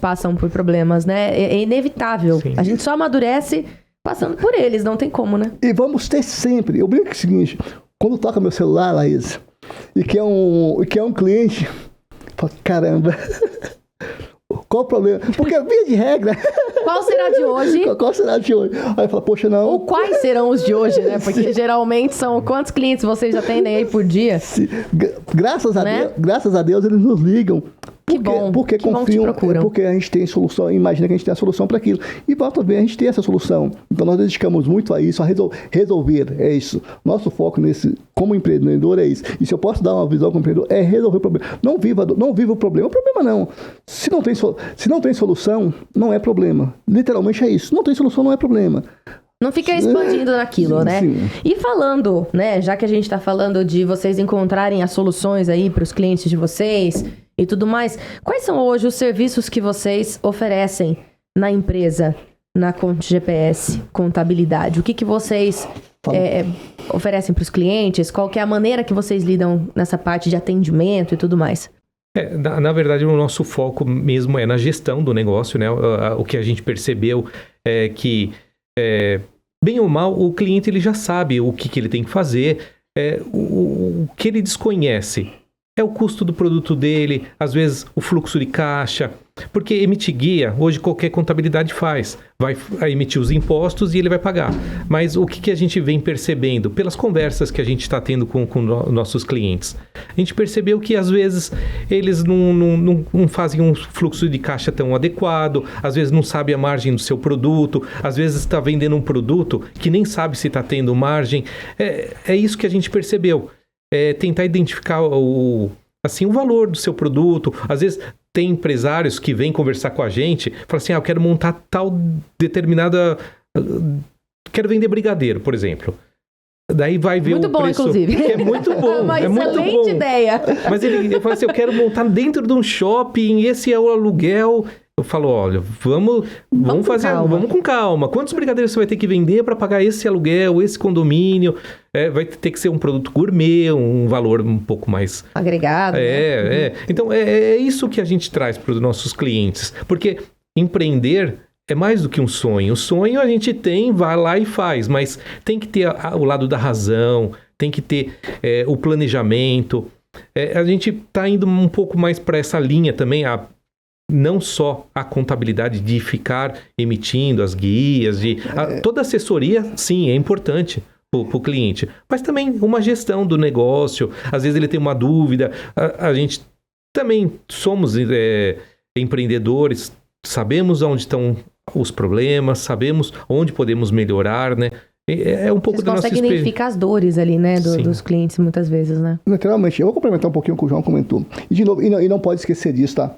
passam por problemas, né? É inevitável. Sim. A gente só amadurece passando por eles, não tem como, né? E vamos ter sempre. Eu brinco o seguinte, quando toca meu celular, Laís, e que é um cliente, eu falo, caramba, qual o problema? Porque via de regra... Qual será de hoje? Qual será de hoje? Aí fala, poxa, não. Ou quais serão os de hoje, né? Porque geralmente são quantos clientes vocês atendem aí por dia? Graças a Deus eles nos ligam. Que bom, porque que confiam, bom que te procuram. porque a gente tem solução, imagina que a gente tem a solução para aquilo. E volta a ver, a gente tem essa solução. Então nós dedicamos muito a isso, a resolver, é isso. Nosso foco como empreendedor é isso. E se eu posso dar uma visão como empreendedor, é resolver o problema. Não viva o problema. O problema não. Se não tem solução, não é problema. Literalmente é isso. Não tem solução, não é problema. Não fica expandindo naquilo, né? Sim. E falando, né, já que a gente tá falando de vocês encontrarem as soluções aí para os clientes de vocês e tudo mais, quais são hoje os serviços que vocês oferecem na empresa, na Conte GPS, contabilidade? O que vocês oferecem para os clientes? Qual que é a maneira que vocês lidam nessa parte de atendimento e tudo mais? Na verdade, o nosso foco mesmo é na gestão do negócio, né? O que a gente percebeu é que bem ou mal, o cliente ele já sabe o que ele tem que fazer. O que ele desconhece é o custo do produto dele, às vezes o fluxo de caixa, porque emitir guia, hoje qualquer contabilidade faz, vai emitir os impostos e ele vai pagar. Mas o que a gente vem percebendo, pelas conversas que a gente está tendo com nossos clientes, a gente percebeu que às vezes eles não fazem um fluxo de caixa tão adequado, às vezes não sabe a margem do seu produto, às vezes está vendendo um produto que nem sabe se está tendo margem. É isso que a gente percebeu. Tentar identificar o valor do seu produto. Às vezes tem empresários que vêm conversar com a gente, falam assim, eu quero montar tal determinada... Quero vender brigadeiro, por exemplo. Daí vai ver muito o bom, preço... inclusive. É muito bom. Uma excelente muito bom. ideia. Mas ele fala assim, eu quero montar dentro de um shopping, esse é o aluguel... Eu falo, olha, vamos com calma. Quantos brigadeiros você vai ter que vender para pagar esse aluguel, esse condomínio? Vai ter que ser um produto gourmet, um valor um pouco mais... agregado. Né? Então, é isso que a gente traz para os nossos clientes. Porque empreender é mais do que um sonho. O sonho a gente tem, vai lá e faz. Mas tem que ter o lado da razão, tem que ter o planejamento. A gente está indo um pouco mais para essa linha também, não só a contabilidade de ficar emitindo as guias, toda assessoria, sim, é importante para o cliente, mas também uma gestão do negócio. Às vezes ele tem uma dúvida, a gente também somos empreendedores, sabemos onde estão os problemas, sabemos onde podemos melhorar, né? É um pouco Vocês da nossa experiência. conseguem identificar as dores ali, né, dos clientes muitas vezes, né? Naturalmente, eu vou complementar um pouquinho o que o João comentou. E de novo, e não pode esquecer disso, tá?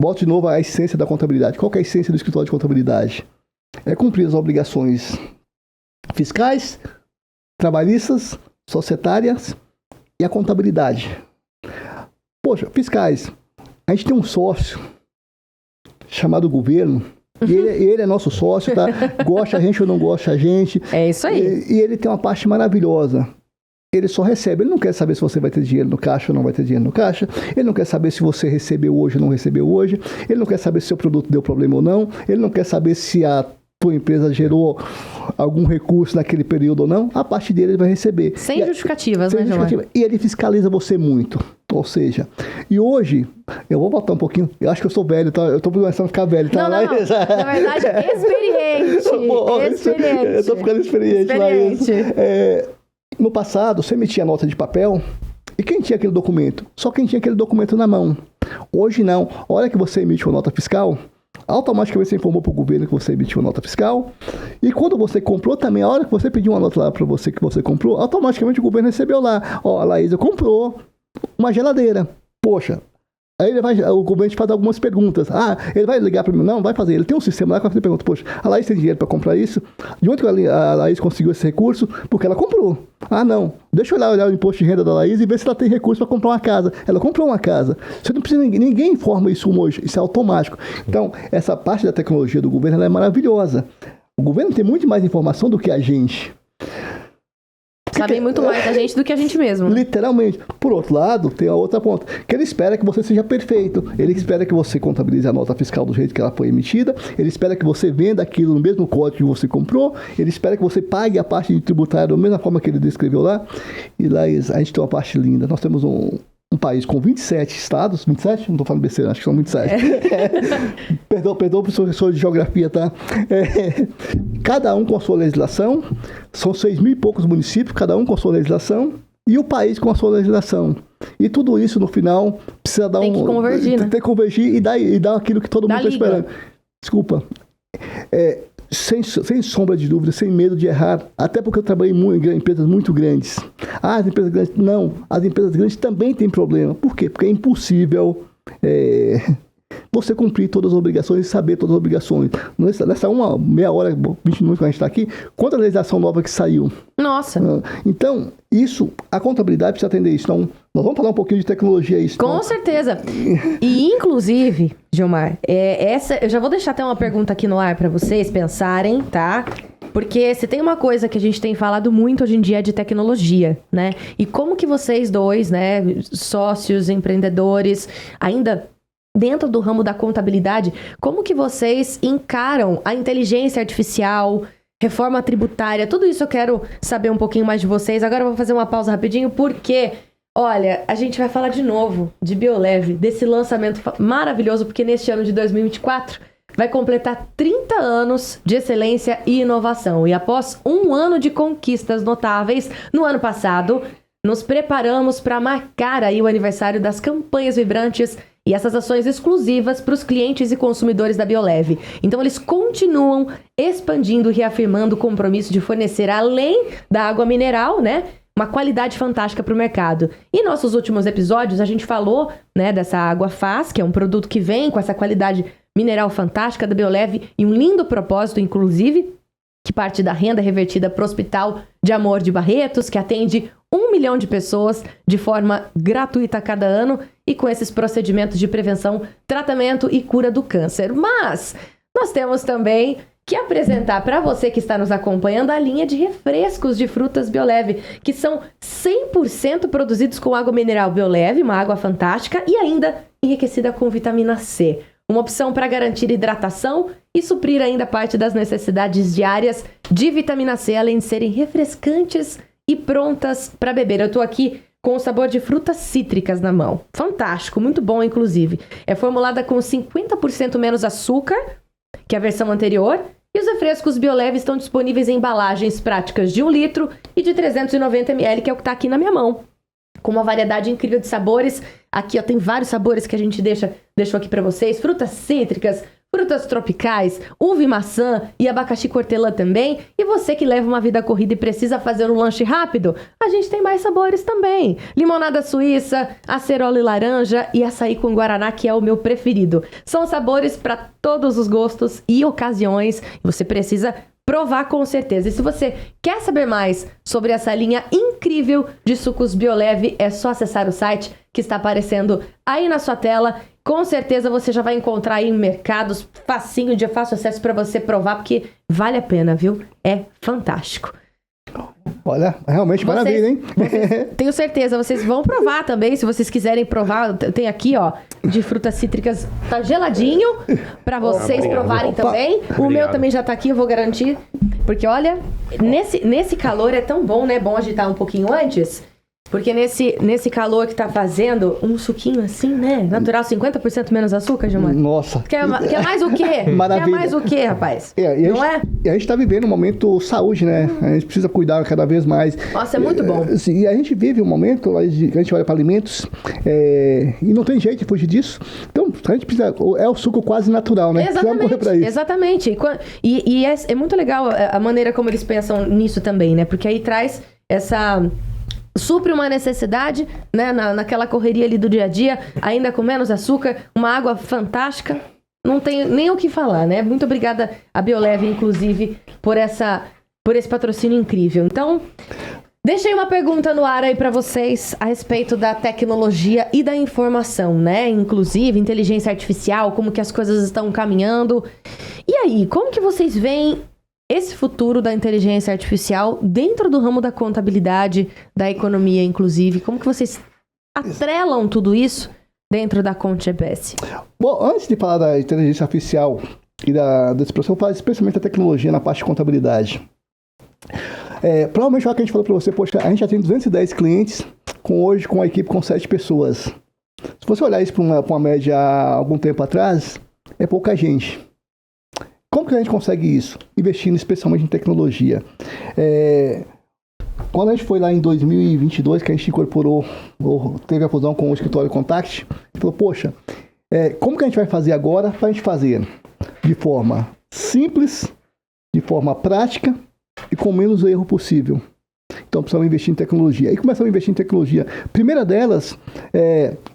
Volto de novo à essência da contabilidade. Qual que é a essência do escritório de contabilidade? É cumprir as obrigações fiscais, trabalhistas, societárias e a contabilidade. Poxa, fiscais. A gente tem um sócio chamado governo. E ele é nosso sócio, tá? Gosta a gente ou não gosta a gente. É isso aí. E ele tem uma parte maravilhosa. Ele só recebe, ele não quer saber se você vai ter dinheiro no caixa ou não vai ter dinheiro no caixa, ele não quer saber se você recebeu hoje ou não recebeu hoje, ele não quer saber se seu produto deu problema ou não, ele não quer saber se a tua empresa gerou algum recurso naquele período ou não, a parte dele ele vai receber. Sem justificativas, né, Giovanni? E ele fiscaliza você muito, ou seja, e hoje, eu vou voltar um pouquinho, eu acho que eu sou velho, tá? Eu tô começando a ficar velho, tá? Não. Na verdade, experiente. Eu tô ficando experiente. Mas, no passado, você emitia nota de papel e quem tinha aquele documento? Só quem tinha aquele documento na mão. Hoje não. A hora que você emite uma nota fiscal, automaticamente você informou para o governo que você emitiu uma nota fiscal. E quando você comprou também, a hora que você pediu uma nota lá para você que você comprou, automaticamente o governo recebeu lá. A Laísa comprou uma geladeira. Poxa. Aí o governo te faz algumas perguntas. Ele vai ligar para mim? Não, vai fazer. Ele tem um sistema lá que você pergunta, poxa, a Laís tem dinheiro para comprar isso? De onde a Laís conseguiu esse recurso? Porque ela comprou. Não. Deixa eu olhar o imposto de renda da Laís e ver se ela tem recurso para comprar uma casa. Ela comprou uma casa. Você não precisa, ninguém informa isso hoje. Isso é automático. Então, essa parte da tecnologia do governo ela é maravilhosa. O governo tem muito mais informação do que a gente. Sabem muito mais da gente do que a gente mesmo. Literalmente. Por outro lado, tem a outra ponta. Que ele espera que você seja perfeito. Ele espera que você contabilize a nota fiscal do jeito que ela foi emitida. Ele espera que você venda aquilo no mesmo código que você comprou. Ele espera que você pague a parte de tributário da mesma forma que ele descreveu lá. E lá a gente tem uma parte linda. Nós temos um um país com 27 estados, 27? Não estou falando besteira, acho que são 27. Perdão para o professor de geografia, tá? Cada um com a sua legislação, são 6 mil e poucos municípios, cada um com a sua legislação, e o país com a sua legislação. E tudo isso, no final, precisa dar tem que convergir, né? Tem que convergir e dar aquilo que todo mundo está esperando. Desculpa. Sem sombra de dúvida, sem medo de errar, até porque eu trabalhei em empresas muito grandes. As empresas grandes, não, as empresas grandes também têm problema. Por quê? Porque é impossível você cumprir todas as obrigações e saber todas as obrigações. Nessa meia hora, 20 minutos que a gente está aqui, quanta legislação nova que saiu? Nossa! Então, a contabilidade precisa atender isso. Então, nós vamos falar um pouquinho de tecnologia aí. Com certeza. E, inclusive, Gilmar, eu já vou deixar até uma pergunta aqui no ar para vocês pensarem, tá? Porque se tem uma coisa que a gente tem falado muito hoje em dia é de tecnologia, né? E como que vocês dois, né, sócios, empreendedores, ainda dentro do ramo da contabilidade, como que vocês encaram a inteligência artificial, reforma tributária, tudo isso eu quero saber um pouquinho mais de vocês. Agora eu vou fazer uma pausa rapidinho, porque, olha, a gente vai falar de novo de Bioleve, desse lançamento maravilhoso, porque neste ano de 2024 vai completar 30 anos de excelência e inovação. E após um ano de conquistas notáveis, no ano passado, nos preparamos para marcar aí o aniversário das campanhas vibrantes e essas ações exclusivas para os clientes e consumidores da Bioleve. Então, eles continuam expandindo e reafirmando o compromisso de fornecer, além da água mineral, né, uma qualidade fantástica para o mercado. E em nossos últimos episódios, a gente falou, né, dessa água Faz, que é um produto que vem com essa qualidade mineral fantástica da Bioleve e um lindo propósito, inclusive, que parte da renda revertida para o Hospital de Amor de Barretos, que atende 1 milhão de pessoas de forma gratuita a cada ano e com esses procedimentos de prevenção, tratamento e cura do câncer. Mas nós temos também que apresentar para você que está nos acompanhando a linha de refrescos de frutas Bioleve, que são 100% produzidos com água mineral Bioleve, uma água fantástica e ainda enriquecida com vitamina C. Uma opção para garantir hidratação e suprir ainda parte das necessidades diárias de vitamina C, além de serem refrescantes e prontas para beber. Eu tô aqui com o sabor de frutas cítricas na mão. Fantástico, muito bom, inclusive. É formulada com 50% menos açúcar que a versão anterior. E os refrescos Bioleve estão disponíveis em embalagens práticas de 1 litro e de 390 ml, que é o que está aqui na minha mão. Com uma variedade incrível de sabores. Aqui, ó, tem vários sabores que a gente deixou aqui para vocês. Frutas cítricas, frutas tropicais, uva e maçã e abacaxi hortelã também. E você que leva uma vida corrida e precisa fazer um lanche rápido, a gente tem mais sabores também. Limonada suíça, acerola e laranja e açaí com guaraná, que é o meu preferido. São sabores para todos os gostos e ocasiões. Você precisa provar com certeza. E se você quer saber mais sobre essa linha incrível de sucos Bioleve, é só acessar o site que está aparecendo aí na sua tela. Com certeza você já vai encontrar aí em mercados, facinho, de fácil acesso para você provar, porque vale a pena, viu? É fantástico. Olha, realmente maravilha, hein? Tenho certeza, vocês vão provar também, se vocês quiserem provar. Tem aqui, ó, de frutas cítricas, tá geladinho, para vocês provarem também. O meu também já tá aqui, eu vou garantir. Porque, olha, nesse calor é tão bom, né? Bom agitar um pouquinho antes. Porque nesse calor que tá fazendo, um suquinho assim, né? Natural, 50% menos açúcar, Gilmar. Nossa. Quer mais o quê? Maravilha. Quer mais o quê, rapaz? Não é? E a gente tá vivendo um momento saúde, né? A gente precisa cuidar cada vez mais. Nossa, é muito bom. E a gente vive um momento, a gente olha para alimentos, e não tem jeito de fugir disso. Então, a gente precisa... É o suco quase natural, né? Exatamente, correr pra isso. Exatamente. E é muito legal a maneira como eles pensam nisso também, né? Porque aí traz essa... supre uma necessidade, né, naquela correria ali do dia a dia, ainda com menos açúcar, uma água fantástica, não tem nem o que falar, né? Muito obrigada a Bioleve, inclusive, por esse patrocínio incrível. Então, deixei uma pergunta no ar aí para vocês a respeito da tecnologia e da informação, né? Inclusive, inteligência artificial, como que as coisas estão caminhando. E aí, como que vocês veem esse futuro da inteligência artificial dentro do ramo da contabilidade, da economia, inclusive? Como que vocês atrelam tudo isso dentro da ContGPS? Bom, antes de falar da inteligência artificial e desse processo, eu vou falar especialmente da tecnologia na parte de contabilidade. Provavelmente, o que a gente falou para você, poxa, a gente já tem 210 clientes, hoje com a equipe com 7 pessoas. Se você olhar isso para uma média há algum tempo atrás, é pouca gente. Como que a gente consegue isso? Investindo especialmente em tecnologia. Quando a gente foi lá em 2022, que a gente incorporou, teve a fusão com o escritório Contact, a gente falou, poxa, como que a gente vai fazer agora para a gente fazer de forma simples, de forma prática e com menos erro possível? Então precisamos investir em tecnologia. Aí começamos a investir em tecnologia. Primeira delas,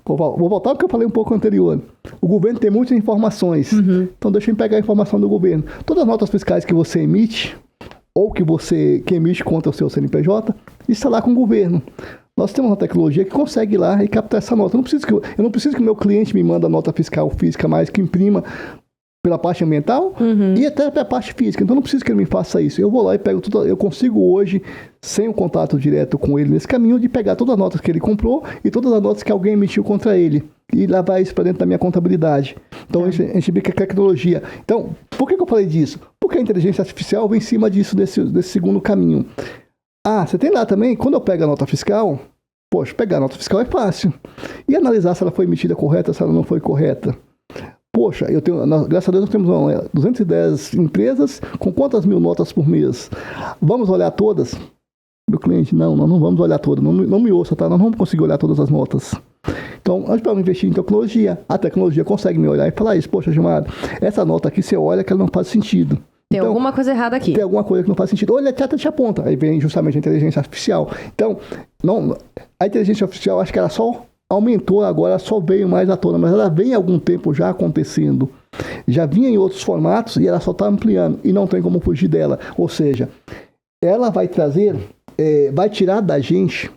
vou voltar ao que eu falei um pouco anterior. O governo tem muitas informações. Então deixa eu pegar a informação do governo. Todas as notas fiscais que você emite, ou que emite contra o seu CNPJ, está lá com o governo. Nós temos uma tecnologia que consegue ir lá e captar essa nota. Eu não preciso que o meu cliente me mande a nota fiscal física, mais que imprima pela parte ambiental e até pela parte física. Então não preciso que ele me faça isso. Eu vou lá e pego tudo. Eu consigo hoje, sem um contato direto com ele nesse caminho, de pegar todas as notas que ele comprou e todas as notas que alguém emitiu contra ele e levar isso para dentro da minha contabilidade. Então a gente vê que a tecnologia... Então, por que eu falei disso? Porque a inteligência artificial vem em cima disso, desse segundo caminho. Você tem lá também, quando eu pego a nota fiscal, poxa, pegar a nota fiscal é fácil. E analisar se ela foi emitida correta, se ela não foi correta. Poxa, graças a Deus nós temos 210 empresas com quantas mil notas por mês? Vamos olhar todas? Meu cliente, nós não vamos olhar todas, não me ouça, tá? Nós não vamos conseguir olhar todas as notas. Então, nós precisamos investir em tecnologia. A tecnologia consegue me olhar e falar isso. Poxa, Gilmar, essa nota aqui você olha que ela não faz sentido. Tem alguma coisa errada aqui. Tem alguma coisa que não faz sentido. Ou ele até te aponta. Aí vem justamente a inteligência artificial. Então, a inteligência artificial, acho que ela só aumentou agora, só veio mais à tona, mas ela vem há algum tempo já acontecendo. Já vinha em outros formatos e ela só está ampliando e não tem como fugir dela. Ou seja, ela vai trazer, vai tirar da gente,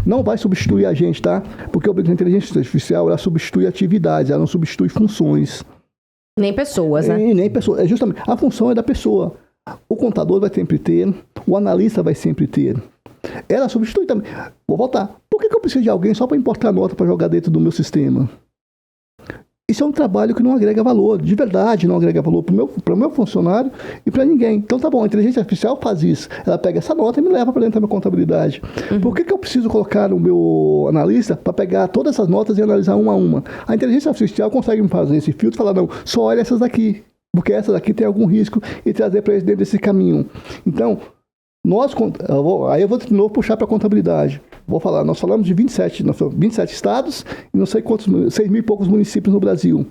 não vai substituir a gente, tá? Porque a inteligência artificial, ela substitui atividades, ela não substitui funções. Nem pessoas, né? Nem pessoas. Justamente, a função é da pessoa. O contador vai sempre ter, o analista vai sempre ter. Ela substitui também. Vou voltar. Por que eu preciso de alguém só para importar nota para jogar dentro do meu sistema? Isso é um trabalho que não agrega valor. De verdade, não agrega valor para o meu funcionário e para ninguém. Então tá bom, a inteligência artificial faz isso. Ela pega essa nota e me leva para dentro da minha contabilidade. Por que eu preciso colocar o meu analista para pegar todas essas notas e analisar uma a uma? A inteligência artificial consegue me fazer esse filtro e falar, não, só olha essas daqui, porque essas daqui tem algum risco e trazer para eles dentro desse caminho. Então, aí eu vou de novo puxar para a contabilidade. Vou falar, nós falamos de 27 estados e não sei quantos, 6 mil e poucos municípios no Brasil.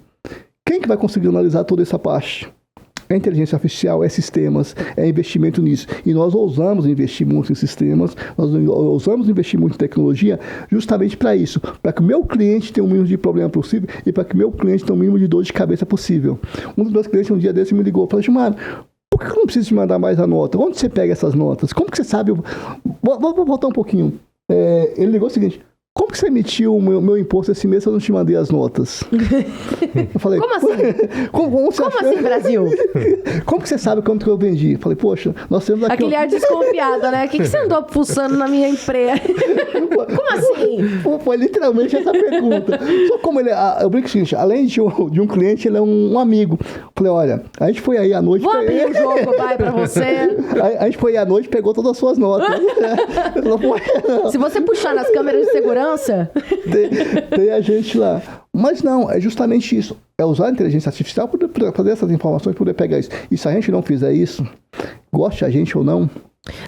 Quem que vai conseguir analisar toda essa parte? É inteligência artificial, é sistemas, é investimento nisso. E nós ousamos investir muito em sistemas, nós ousamos investir muito em tecnologia justamente para isso, para que o meu cliente tenha o mínimo de problema possível e para que o meu cliente tenha o mínimo de dor de cabeça possível. Um dos meus clientes um dia desse me ligou e falou, Gilmar, por que eu não preciso te mandar mais a nota? Onde você pega essas notas? Como que você sabe? Vou voltar um pouquinho. Ele ligou o seguinte, como que você emitiu o meu imposto esse mês se eu não te mandei as notas? Eu falei, como assim? Como assim, Brasil? Como que você sabe quanto que eu vendi? Eu falei, poxa, nós temos aqui... Aquele ar desconfiado, né? O que você andou fuçando na minha empresa? Como assim? Foi literalmente essa pergunta. Só como ele... Eu brinco o seguinte, além de um cliente, ele é um amigo. Eu falei, olha, a gente foi aí à noite... Vou abrir o jogo, vai, pra você. A gente foi aí à noite e pegou todas as suas notas. Se você puxar nas câmeras de segurança... Tem a gente lá. Mas não, é justamente isso. É usar a inteligência artificial para fazer essas informações, poder pegar isso. E se a gente não fizer isso, goste a gente ou não...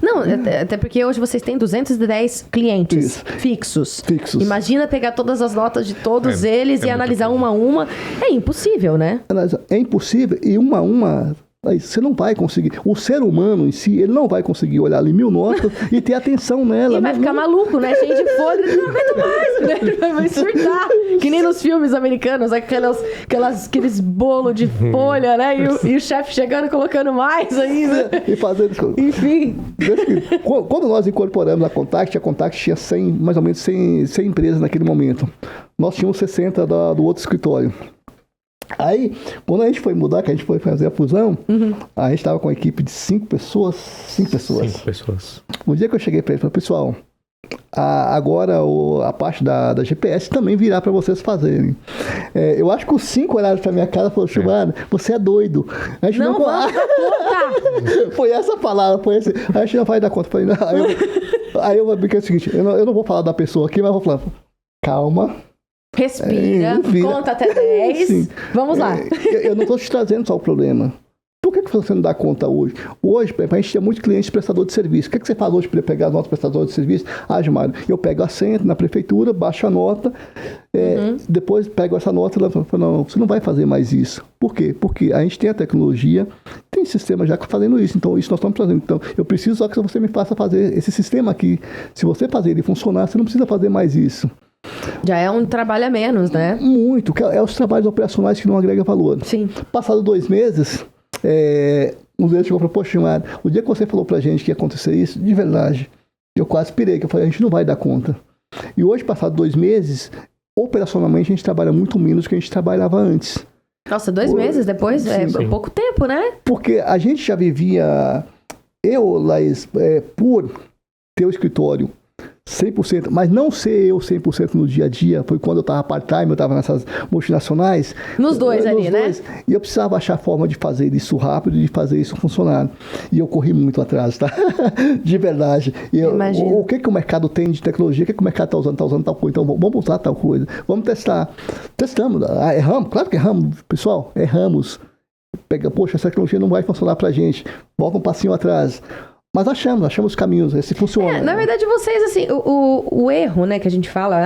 Não, até porque hoje vocês têm 210 clientes fixos. Imagina pegar todas as notas de todos eles e analisar uma a uma. É impossível, né? É impossível e uma a uma... Você não vai conseguir. O ser humano em si, ele não vai conseguir olhar ali 1000 notas e ter atenção nela. E vai ficar maluco, né? Cheio de podre, não aguento mais, né? Vai surtar. Que nem nos filmes americanos, aqueles bolos de folha, né? E o chefe chegando e colocando mais ainda. E fazendo isso. Enfim. Quando nós incorporamos a Contact tinha mais ou menos 100 empresas naquele momento. Nós tínhamos 60 do outro escritório. Aí, quando a gente foi mudar, que a gente foi fazer a fusão, a gente estava com uma equipe de 5 pessoas. 5 pessoas. 5 pessoas. Um dia que eu cheguei para eles, falei, pessoal, Agora a parte da GPS também virá para vocês fazerem. Eu acho que os 5 olharam para minha cara e falaram, Silvana, você é doido. A gente não vai dar conta. Foi essa palavra, foi esse. A gente não vai dar conta. Falei, não. Aí eu brinquei o seguinte, eu não vou falar da pessoa aqui, mas vou falar, calma. Respira, conta até 10. Sim. Vamos lá. Eu não estou te trazendo só o problema. Por que você não dá conta hoje? Hoje, a gente tem muitos clientes prestador de serviço. O que você faz hoje para pegar nossos prestadores de serviço? Gilmário, eu pego assento na prefeitura, baixo a nota, depois pego essa nota e falo, não, você não vai fazer mais isso. Por quê? Porque a gente tem a tecnologia, tem sistema já fazendo isso. Então, isso nós estamos fazendo. Então, eu preciso só que você me faça fazer esse sistema aqui. Se você fazer ele funcionar, você não precisa fazer mais isso. Já é um trabalho a menos, né? Muito. É os trabalhos operacionais que não agregam valor. Sim. Passado 2 meses... um deles chegou e falou, poxa, Mário, o dia que você falou pra gente que ia acontecer isso, de verdade, eu quase pirei, que eu falei, a gente não vai dar conta. E hoje, passado 2 meses, operacionalmente a gente trabalha muito menos do que a gente trabalhava antes. Nossa, 2 meses depois? Sim. Pouco tempo, né? Porque a gente já vivia, Laís, por ter o escritório 100%, mas não ser eu 100% no dia a dia, foi quando eu estava part-time, eu estava nessas multinacionais. Nos dois, né? E eu precisava achar forma de fazer isso rápido, de fazer isso funcionar. E eu corri muito atrás, tá? De verdade. O que o mercado tem de tecnologia, o que o mercado está usando tal coisa, então vamos usar tal coisa, vamos testar. Testamos, erramos, claro que erramos, pessoal, erramos. Poxa, essa tecnologia não vai funcionar pra gente, volta um passinho atrás. Mas achamos caminhos, se funciona. Na verdade, vocês, assim, o erro, né, que a gente fala,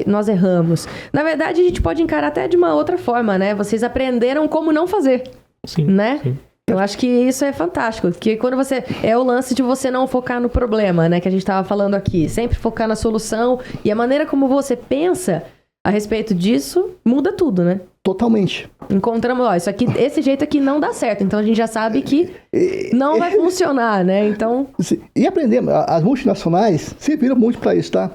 nós erramos. Na verdade, a gente pode encarar até de uma outra forma, né? Vocês aprenderam como não fazer, né? Sim. Eu acho que isso é fantástico, porque quando é o lance de você não focar no problema, né, que a gente estava falando aqui, sempre focar na solução, e a maneira como você pensa a respeito disso muda tudo, né? Totalmente. Encontramos, esse jeito aqui não dá certo, então a gente já sabe que não vai funcionar, né? Então... E aprendemos, as multinacionais serviram muito para isso, tá?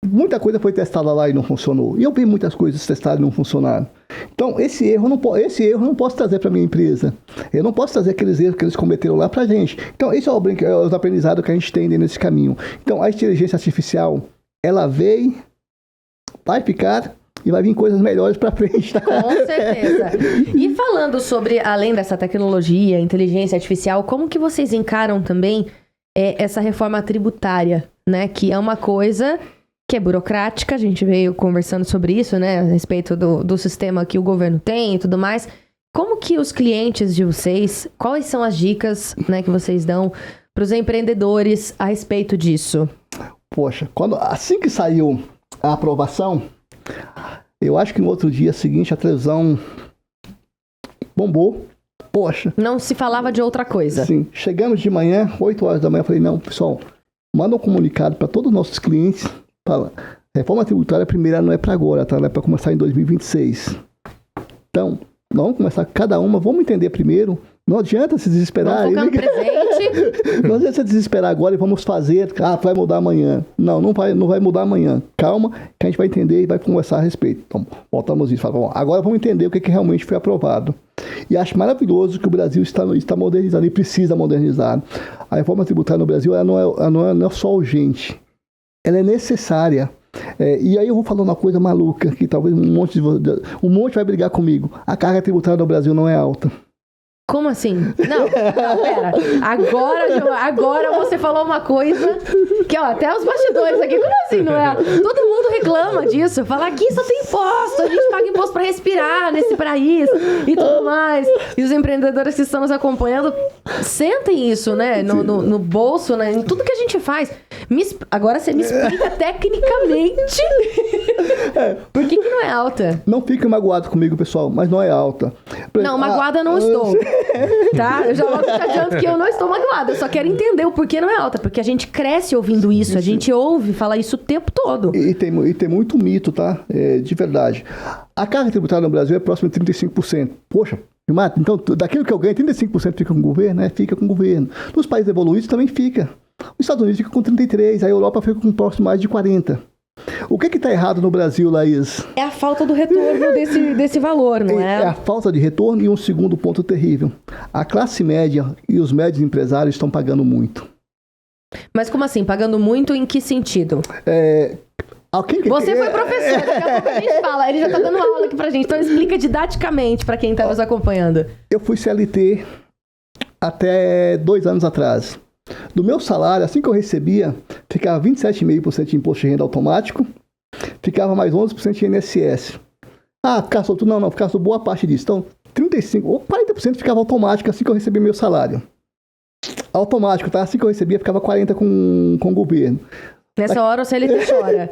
Muita coisa foi testada lá e não funcionou. E eu vi muitas coisas testadas e não funcionaram. Então, esse erro eu não posso trazer para minha empresa. Eu não posso trazer aqueles erros que eles cometeram lá para a gente. Então, esse é o aprendizado que a gente tem nesse caminho. Então, a inteligência artificial, ela veio, vai ficar... E vai vir coisas melhores para frente, tá? Com certeza. E falando sobre, além dessa tecnologia, inteligência artificial, como que vocês encaram também essa reforma tributária, né? Que é uma coisa que é burocrática, a gente veio conversando sobre isso, né? A respeito do sistema que o governo tem e tudo mais. Como que os clientes de vocês, quais são as dicas, né, que vocês dão para os empreendedores a respeito disso? Poxa, assim que saiu a aprovação... Eu acho que no outro dia seguinte a televisão bombou. Poxa. Não se falava de outra coisa. Sim. Chegamos de manhã, 8 horas da manhã, eu falei, não, pessoal, manda um comunicado para todos os nossos clientes. Fala, reforma tributária primeira não é para agora, tá? Ela é para começar em 2026. Então, nós vamos começar cada uma, vamos entender primeiro. Não adianta se desesperar. Vamos focar no presente. Não adianta se desesperar agora e vamos fazer. Vai mudar amanhã. Não vai mudar amanhã. Calma, que a gente vai entender e vai conversar a respeito. Então, voltamos isso. Falamos, agora vamos entender o que realmente foi aprovado. E acho maravilhoso que o Brasil está modernizando e precisa modernizar. A reforma tributária no Brasil ela não é só urgente. Ela é necessária. E aí eu vou falar uma coisa maluca, que talvez um monte vai brigar comigo. A carga tributária no Brasil não é alta. Como assim? Não, pera. Agora você falou uma coisa que, até os bastidores aqui, como assim, não é? Todo mundo reclama disso. Fala aqui só tem imposto, a gente paga imposto para respirar nesse país e tudo mais. E os empreendedores que estão nos acompanhando sentem isso, né? No bolso, né? Em tudo que a gente faz. Agora você me explica tecnicamente por que não é alta. Não fique magoado comigo, pessoal, mas não é alta. Não, magoada não estou. Tá? Eu já logo te adianto que eu não estou magoada. Eu só quero entender o porquê não é alta. Porque a gente cresce ouvindo isso. A gente ouve falar isso o tempo todo. E tem muito mito, tá? De verdade. A carga tributária no Brasil é próxima de 35%. Poxa, então daquilo que eu ganho, 35% fica com o governo, né? Fica com o governo. Nos países evoluídos também fica. Os Estados Unidos fica com 33%, a Europa fica com próximo mais de 40%. O que está errado no Brasil, Laís? É a falta do retorno desse valor, não é? É a falta de retorno e um segundo ponto terrível. A classe média e os médios empresários estão pagando muito. Mas como assim? Pagando muito em que sentido? Você foi professor, daqui a pouco a gente fala. Ele já tá dando aula aqui pra gente. Então explica didaticamente pra quem tá nos acompanhando. Eu fui CLT até 2 anos atrás. Do meu salário, assim que eu recebia, ficava 27,5% de imposto de renda automático, ficava mais 11% de INSS. Ficava sobre tudo? Não, ficava sobre boa parte disso. Então, 35% ou 40% ficava automático assim que eu recebia meu salário. Automático, tá? Assim que eu recebia, ficava 40% com o governo. Nessa hora o CLT chora.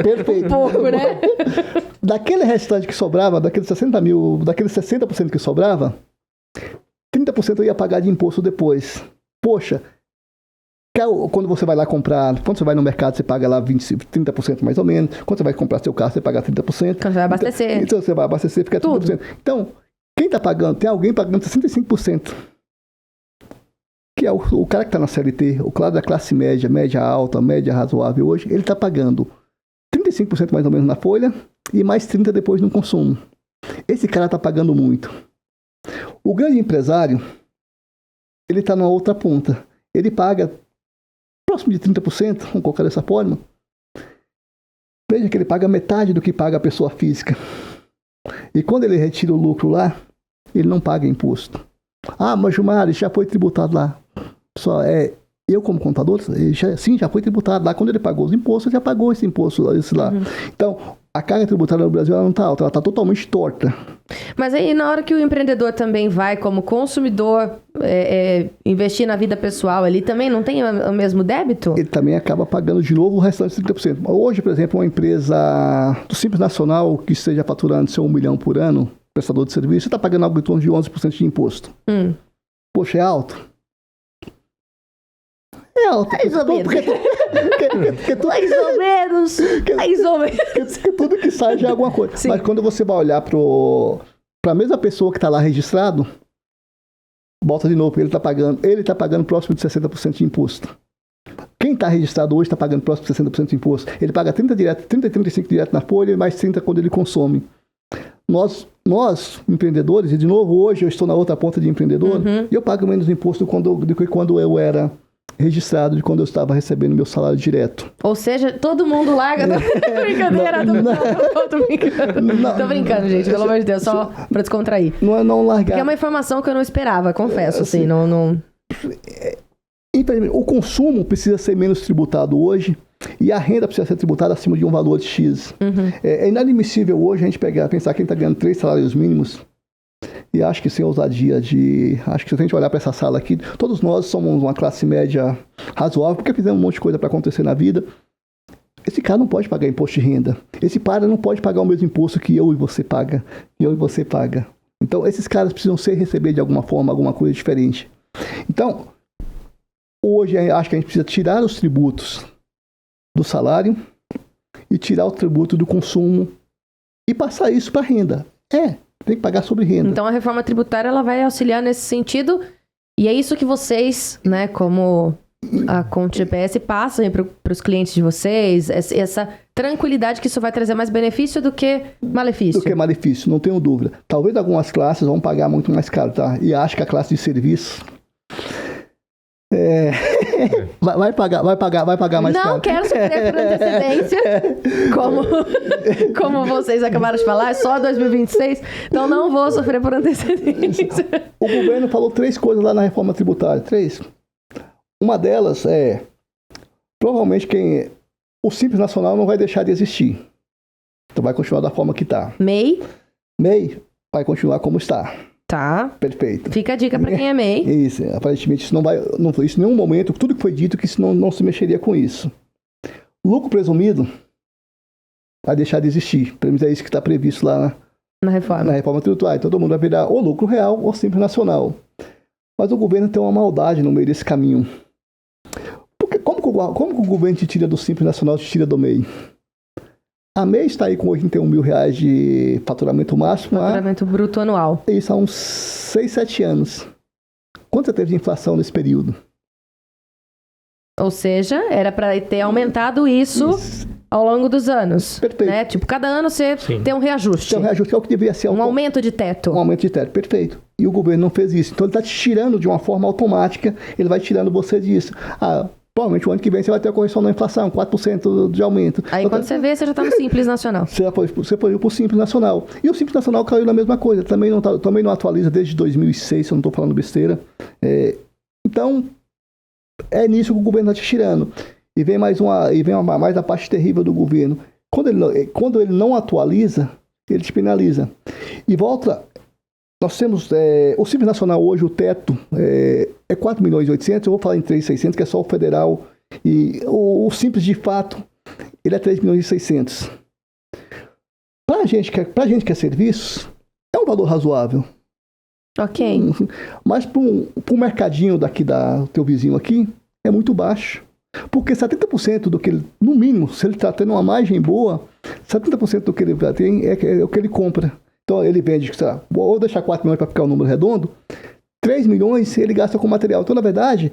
Perfeito. Um pouco, né? Daquele restante que sobrava, daqueles 60% que sobrava, 30% eu ia pagar de imposto depois. Poxa, quando você vai lá comprar, quando você vai no mercado, você paga lá 30% mais ou menos. Quando você vai comprar seu carro, você paga 30%. Quando você vai abastecer. Então você vai abastecer, fica 30%. Tudo. Então, quem tá pagando? Tem alguém pagando 65%. Que é o cara que está na CLT, o cara da classe média, média alta, média razoável hoje, ele está pagando 35% mais ou menos na folha e mais 30% depois no consumo. Esse cara está pagando muito. O grande empresário, ele está na outra ponta. Ele paga próximo de 30%, vamos colocar dessa forma. Veja que ele paga metade do que paga a pessoa física. E quando ele retira o lucro lá, ele não paga imposto. Mas Gilmar, já foi tributado lá. Eu como contador, já foi tributado lá. Quando ele pagou os impostos, ele já pagou esse imposto lá. Uhum. Então, a carga tributária no Brasil ela não está alta, ela está totalmente torta. Mas aí, na hora que o empreendedor também vai, como consumidor, investir na vida pessoal, ele também não tem o mesmo débito? Ele também acaba pagando de novo o restante de 30%. Hoje, por exemplo, uma empresa do Simples Nacional que esteja faturando seu 1 milhão por ano, prestador de serviço, você está pagando algo em torno de 11% de imposto. Poxa, é alto? É alto. Mais ou menos. Mais ou menos. Porque tudo que sai já é alguma coisa. Sim. Mas quando você vai olhar para a mesma pessoa que está lá registrado, volta de novo, ele está pagando próximo de 60% de imposto. Quem está registrado hoje está pagando próximo de 60% de imposto. Ele paga 30 e 35% direto na folha e mais 30% quando ele consome. Nós, empreendedores, e de novo, hoje eu estou na outra ponta de empreendedor, e eu pago menos imposto do que quando eu era registrado, de quando eu estava recebendo meu salário direto. Ou seja, todo mundo larga. Brincadeira. Tô brincando, gente, pelo amor de Deus, só pra descontrair. Não é não largar. Porque é uma informação que eu não esperava, confesso, assim, não... O consumo precisa ser menos tributado hoje e a renda precisa ser tributada acima de um valor de X. É inadmissível hoje a gente pensar quem está ganhando 3 salários mínimos e acho que sem ousadia acho que se a gente olhar para essa sala aqui, todos nós somos uma classe média razoável porque fizemos um monte de coisa para acontecer na vida. Esse cara não pode pagar imposto de renda. Esse cara não pode pagar o mesmo imposto que eu e você paga. Então, esses caras precisam receber de alguma forma alguma coisa diferente. Então, hoje acho que a gente precisa tirar os tributos do salário e tirar o tributo do consumo e passar isso para renda. Tem que pagar sobre renda. Então a reforma tributária ela vai auxiliar nesse sentido e é isso que vocês, né, como a Conte GPS passam para os clientes de vocês, essa tranquilidade que isso vai trazer mais benefício do que malefício. Não tenho dúvida. Talvez algumas classes vão pagar muito mais caro, tá? E acho que a classe de serviço vai pagar mais caro. Não quero sofrer por antecedência, como vocês acabaram de falar, é só 2026, então não vou sofrer por antecedência. O governo falou 3 coisas lá na reforma tributária, 3. Uma delas provavelmente o Simples Nacional não vai deixar de existir. Então vai continuar da forma que está. MEI vai continuar como está. Tá. Perfeito. Fica a dica para quem é MEI. Isso, aparentemente isso não foi isso em nenhum momento, tudo que foi dito que isso não se mexeria com isso. Lucro presumido vai deixar de existir, pelo menos é isso que está previsto lá na reforma tributária. Todo mundo vai virar ou lucro real ou Simples Nacional. Mas o governo tem uma maldade no meio desse caminho. Porque como que o governo te tira do Simples Nacional e te tira do MEI? A MEI está aí com R$81 mil de faturamento máximo. Faturamento bruto anual. Isso há uns 6, 7 anos. Quanto você teve de inflação nesse período? Ou seja, era para ter aumentado isso ao longo dos anos. Perfeito. Né? Tipo, cada ano você tem um reajuste. Tem um reajuste, que é o que deveria ser. Um aumento de teto. Um aumento de teto, perfeito. E o governo não fez isso. Então ele está te tirando de uma forma automática, ele vai tirando você disso. Provavelmente o ano que vem você vai ter a correção da inflação, 4% de aumento. Aí então, quando você vê, você já está no Simples Nacional. Você foi para o Simples Nacional. E o Simples Nacional caiu na mesma coisa. Também não atualiza desde 2006, se eu não estou falando besteira. Então, é nisso que o governo está te tirando. E vem mais a parte terrível do governo. Quando ele não atualiza, ele te penaliza. E volta... Nós temos, o Simples Nacional hoje, o teto é 4 milhões e 800, eu vou falar em 3.600, que é só o federal, e o Simples, de fato, ele é 3 milhões e 600. Pra gente que é serviço, é um valor razoável. Ok. Mas para um mercadinho daqui, teu vizinho aqui, é muito baixo. Porque 70% do que ele, no mínimo, se ele está tendo uma margem boa, 70% do que ele tem é o que ele compra. Então ele vende, sei lá, vou deixar 4 milhões para ficar o número redondo, 3 milhões ele gasta com material. Então, na verdade,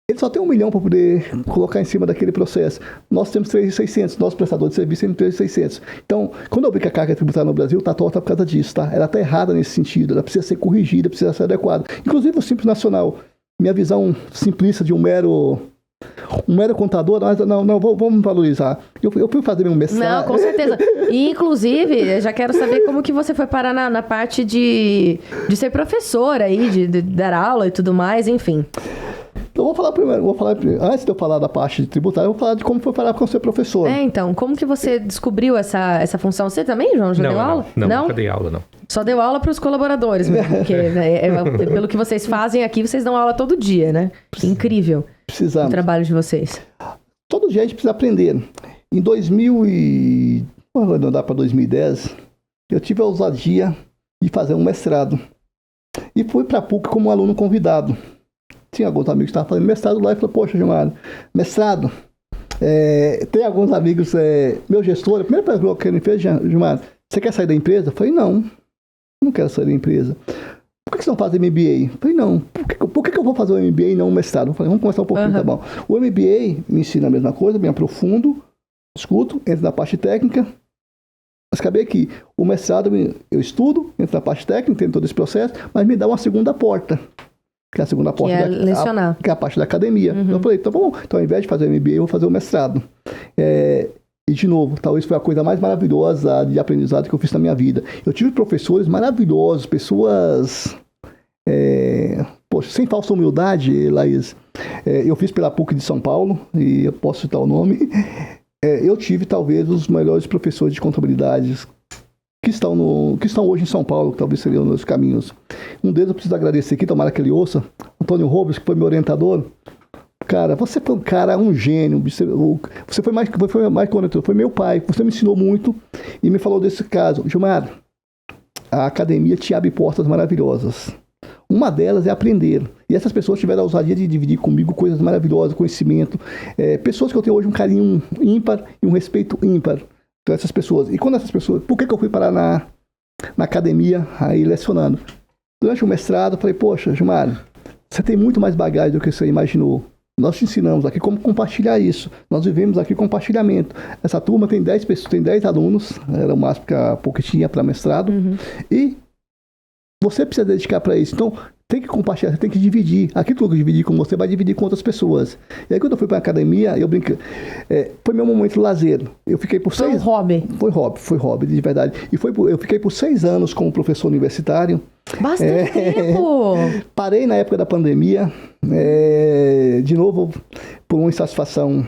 ele só tem 1 milhão para poder colocar em cima daquele processo. Nós temos 3.600, nosso prestador de serviço tem 3.600. Então, quando eu vi que a carga tributária no Brasil está torta por causa disso, tá? Ela está errada nesse sentido, ela precisa ser corrigida, precisa ser adequada. Inclusive o Simples Nacional, minha visão simplista de um mero contador, vamos valorizar. Eu fui fazer meu mestrado. Não, com certeza. E, inclusive, eu já quero saber como que você foi parar na parte de ser professora aí, de dar aula e tudo mais, enfim. Eu vou falar primeiro, antes de eu falar da parte tributária, eu vou falar de como foi parar com ser professor. Então, como que você descobriu essa função? Você também, João, já deu aula? Não, nunca dei aula, não. Só deu aula para os colaboradores mesmo, porque pelo que vocês fazem aqui, vocês dão aula todo dia, né? Incrível. Precisamos. O trabalho de vocês. Todo dia a gente precisa aprender. Em 2010, eu tive a ousadia de fazer um mestrado. E fui para a PUC como aluno convidado. Tinha alguns amigos que estavam fazendo mestrado lá e falei, poxa, Gilmar, mestrado. Tem alguns amigos, meu gestor, a primeira pergunta que ele fez, Gilmar, você quer sair da empresa? Eu falei, não quero sair da empresa. Por que você não faz MBA? Eu falei, não. Por que eu vou fazer o MBA e não o mestrado? Eu falei, vamos começar um pouquinho, tá bom. O MBA me ensina a mesma coisa, me aprofundo, escuto, entro na parte técnica. Mas acabei aqui. O mestrado eu estudo, entro na parte técnica, entendo todo esse processo, mas me dá uma segunda porta. Que é a segunda porta. Que é lecionar. Que é a parte da academia. Então eu falei, tá bom. Então ao invés de fazer o MBA, eu vou fazer o mestrado. E, de novo, talvez foi a coisa mais maravilhosa de aprendizado que eu fiz na minha vida. Eu tive professores maravilhosos, pessoas... sem falsa humildade, Laís. Eu fiz pela PUC de São Paulo, e eu posso citar o nome. Eu tive, talvez, os melhores professores de contabilidade que estão hoje em São Paulo, que talvez seriam os caminhos. Um deles eu preciso agradecer aqui, tomara que ele ouça, Antônio Robles, que foi meu orientador. Cara, você foi um cara, um gênio. Você foi mais que orientador, foi meu pai. Você me ensinou muito e me falou desse caso. Gilmar, a academia te abre portas maravilhosas. Uma delas é aprender. E essas pessoas tiveram a ousadia de dividir comigo coisas maravilhosas, conhecimento. Pessoas que eu tenho hoje um carinho ímpar e um respeito ímpar. Então, essas pessoas. E quando essas pessoas... Por que eu fui parar na academia aí lecionando? Durante o mestrado, eu falei, poxa, Gilmar, você tem muito mais bagagem do que você imaginou. Nós te ensinamos aqui como compartilhar isso. Nós vivemos aqui compartilhamento. Essa turma tem 10 pessoas, tem 10 alunos, era o máximo que a PUC tinha para mestrado. E você precisa dedicar para isso. Então, tem que compartilhar, você tem que dividir. Aquilo que eu dividi com você, vai dividir com outras pessoas. E aí, quando eu fui para a academia, eu brinquei. Foi meu momento de lazer. Eu fiquei por 6 anos. Foi hobby, de verdade. E eu fiquei por 6 anos como professor universitário. Bastante tempo! Parei na época da pandemia. De novo, por uma insatisfação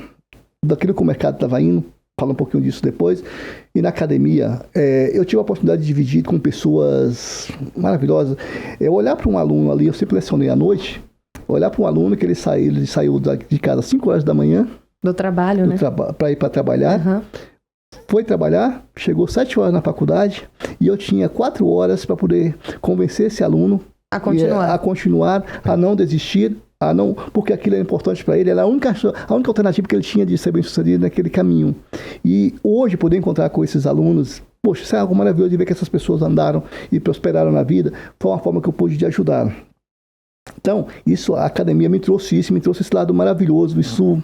daquilo que o mercado estava indo. Falo um pouquinho disso depois. E na academia, eu tive a oportunidade de dividir com pessoas maravilhosas. Eu olhar para um aluno ali, eu sempre lecionei à noite, olhar para um aluno que ele saiu de casa às 5 horas da manhã. Do trabalho, né? Para ir para trabalhar. Foi trabalhar, chegou 7 horas na faculdade e eu tinha 4 horas para poder convencer esse aluno a continuar, a não desistir, porque aquilo era importante para ele, era a única alternativa que ele tinha de ser bem-sucedido naquele caminho. E hoje, poder encontrar com esses alunos, poxa, isso é algo maravilhoso de ver que essas pessoas andaram e prosperaram na vida, foi uma forma que eu pude de ajudar. Então, a academia me trouxe esse lado maravilhoso, isso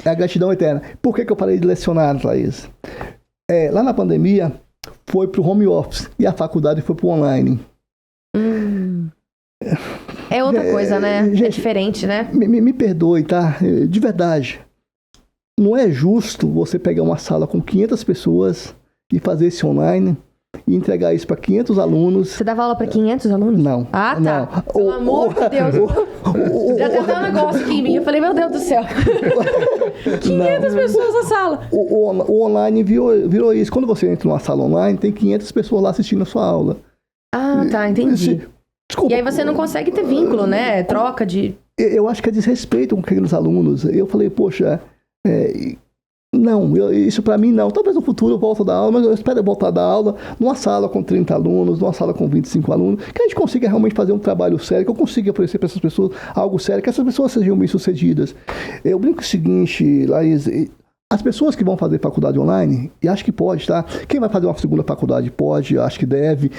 É a gratidão eterna. Por que eu parei de lecionar, Thaís? Lá na pandemia, foi pro home office e a faculdade foi pro online. É outra coisa, né? Gente, é diferente, né? Me perdoe, tá? De verdade. Não é justo você pegar uma sala com 500 pessoas e fazer esse online e entregar isso para 500 alunos. Você dava aula para 500 alunos? Não. Ah, tá. Não. Pelo amor de Deus. Já deu até um negócio aqui em mim. Eu falei, meu Deus do céu. 500 pessoas na sala. O online virou isso. Quando você entra numa sala online, tem 500 pessoas lá assistindo a sua aula. Ah, tá. Entendi. Desculpa. E aí você não consegue ter vínculo, né? Troca de... Eu acho que é desrespeito com aqueles alunos. Eu falei, poxa... isso para mim não. Talvez no futuro eu volte a dar aula, mas eu espero voltar a dar aula numa sala com 30 alunos, numa sala com 25 alunos, que a gente consiga realmente fazer um trabalho sério, que eu consiga oferecer para essas pessoas algo sério, que essas pessoas sejam bem-sucedidas. Eu brinco o seguinte, Laís, as pessoas que vão fazer faculdade online, e acho que pode, tá? Quem vai fazer uma segunda faculdade pode, acho que deve...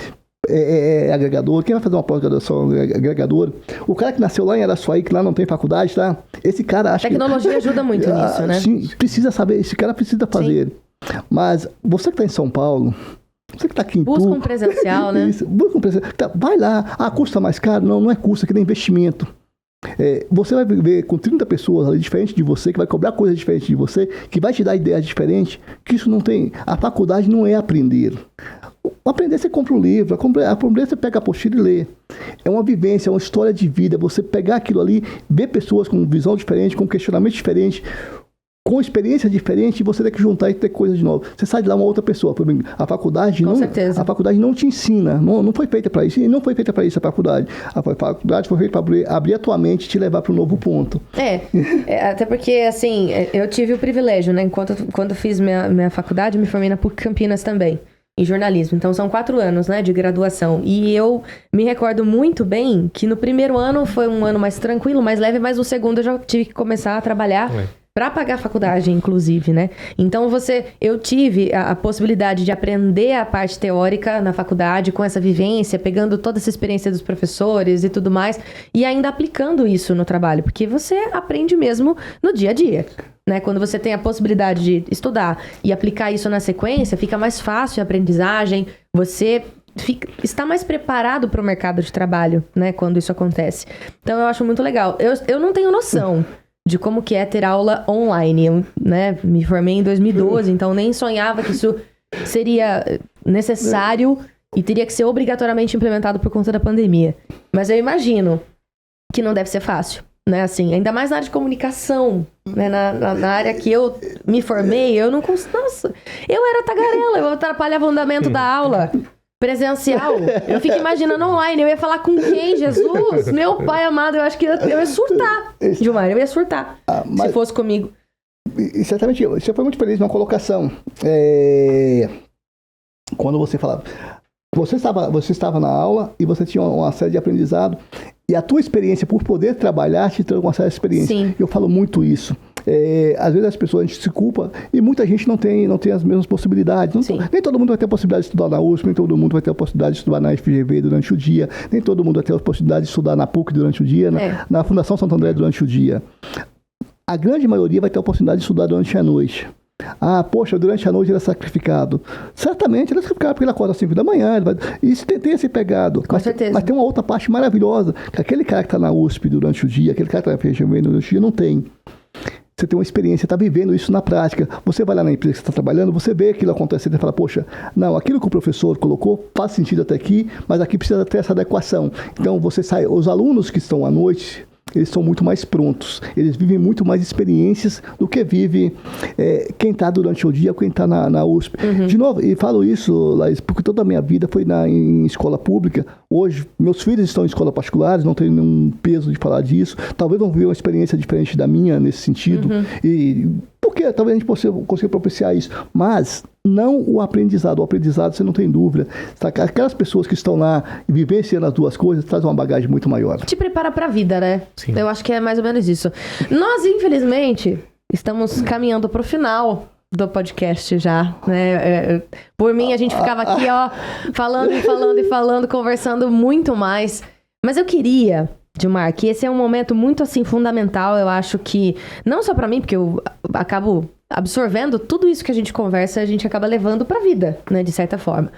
agregador, quem vai fazer uma pós-graduação agregador, o cara que nasceu lá em Araçuaí, que lá não tem faculdade, tá? Esse cara acha tecnologia ajuda muito nisso, né? Sim, precisa saber, esse cara precisa fazer. Sim. Mas você que está em São Paulo, você que está aqui em busca um presencial, né? Isso, busca um presencial. Tá, vai lá, custa mais caro? Não é custo, aqui é investimento. Você vai viver com 30 pessoas ali diferentes de você, que vai cobrar coisas diferentes de você, que vai te dar ideias diferentes, que isso não tem... A faculdade não é aprender. Aprender, você compra um livro, aprender, você pega a apostila e lê. É uma vivência, é uma história de vida. Você pegar aquilo ali, ver pessoas com visão diferente, com questionamento diferente, com experiência diferente, e você tem que juntar e ter coisa de novo. Você sai de lá uma outra pessoa. A faculdade não te ensina, não foi feita para isso, e não foi feita para isso a faculdade. A faculdade foi feita para abrir a tua mente e te levar para um novo ponto. Até porque, assim, eu tive o privilégio, né? Quando fiz minha faculdade, eu me formei na PUC Campinas também, em jornalismo. Então, são 4 anos, né, de graduação. E eu me recordo muito bem que no primeiro ano foi um ano mais tranquilo, mais leve, mas no segundo eu já tive que começar a trabalhar para pagar a faculdade, inclusive, né? Então, eu tive a possibilidade de aprender a parte teórica na faculdade, com essa vivência, pegando toda essa experiência dos professores e tudo mais, e ainda aplicando isso no trabalho, porque você aprende mesmo no dia a dia. Né? Quando você tem a possibilidade de estudar e aplicar isso na sequência, fica mais fácil a aprendizagem, você está mais preparado para o mercado de trabalho, né? Quando isso acontece. Então, eu acho muito legal. Eu não tenho noção de como que é ter aula online. Eu, né, me formei em 2012, então nem sonhava que isso seria necessário e teria que ser obrigatoriamente implementado por conta da pandemia. Mas eu imagino que não deve ser fácil. Né, assim, ainda mais na área de comunicação, né, na área que eu me formei, eu não consigo... Nossa, eu era tagarela, eu atrapalhava o andamento da aula presencial. Eu fico imaginando online, eu ia falar com quem, Jesus? Meu pai amado, eu acho que eu ia surtar, Gilmar, eu ia surtar, se fosse comigo. E certamente, você foi muito feliz na colocação. Quando você falava... Você estava na aula e você tinha uma série de aprendizado. E a tua experiência por poder trabalhar te trouxe uma série de experiência. Sim. Eu falo muito isso. Às vezes as pessoas, a gente se culpa e muita gente não tem as mesmas possibilidades. Nem todo mundo vai ter a possibilidade de estudar na USP, nem todo mundo vai ter a possibilidade de estudar na FGV durante o dia, nem todo mundo vai ter a possibilidade de estudar na PUC durante o dia, na Fundação Santo André durante o dia. A grande maioria vai ter a oportunidade de estudar durante a noite. Poxa, durante a noite ele é sacrificado. Certamente ele é sacrificado porque ele acorda às 5 da manhã. Isso tem esse pegado. Com certeza. Mas tem uma outra parte maravilhosa, que aquele cara que está na USP durante o dia, aquele cara que está na FGV durante o dia, não tem. Você tem uma experiência, está vivendo isso na prática. Você vai lá na empresa que você está trabalhando, você vê aquilo acontecendo e fala, poxa, não, aquilo que o professor colocou faz sentido até aqui, mas aqui precisa ter essa adequação. Então, os alunos que estão à noite, eles são muito mais prontos, eles vivem muito mais experiências do que vive quem está durante o dia, quem está na USP. De novo, e falo isso, Laís, porque toda a minha vida foi em escola pública. Hoje, meus filhos estão em escolas particulares, não tenho nenhum peso de falar disso. Talvez vão viver uma experiência diferente da minha nesse sentido. Porque talvez a gente consiga propiciar isso. Mas não o aprendizado. O aprendizado, você não tem dúvida. Aquelas pessoas que estão lá vivenciando as duas coisas, trazem uma bagagem muito maior. Te prepara para a vida, né? Sim. Eu acho que é mais ou menos isso. Nós, infelizmente, estamos caminhando para o final do podcast já, né? Por mim, a gente ficava aqui, falando, conversando muito mais. Mas eu queria Dilmar, que esse é um momento muito, assim, fundamental, eu acho que, não só pra mim, porque eu acabo absorvendo tudo isso que a gente conversa, a gente acaba levando pra vida, né, de certa forma.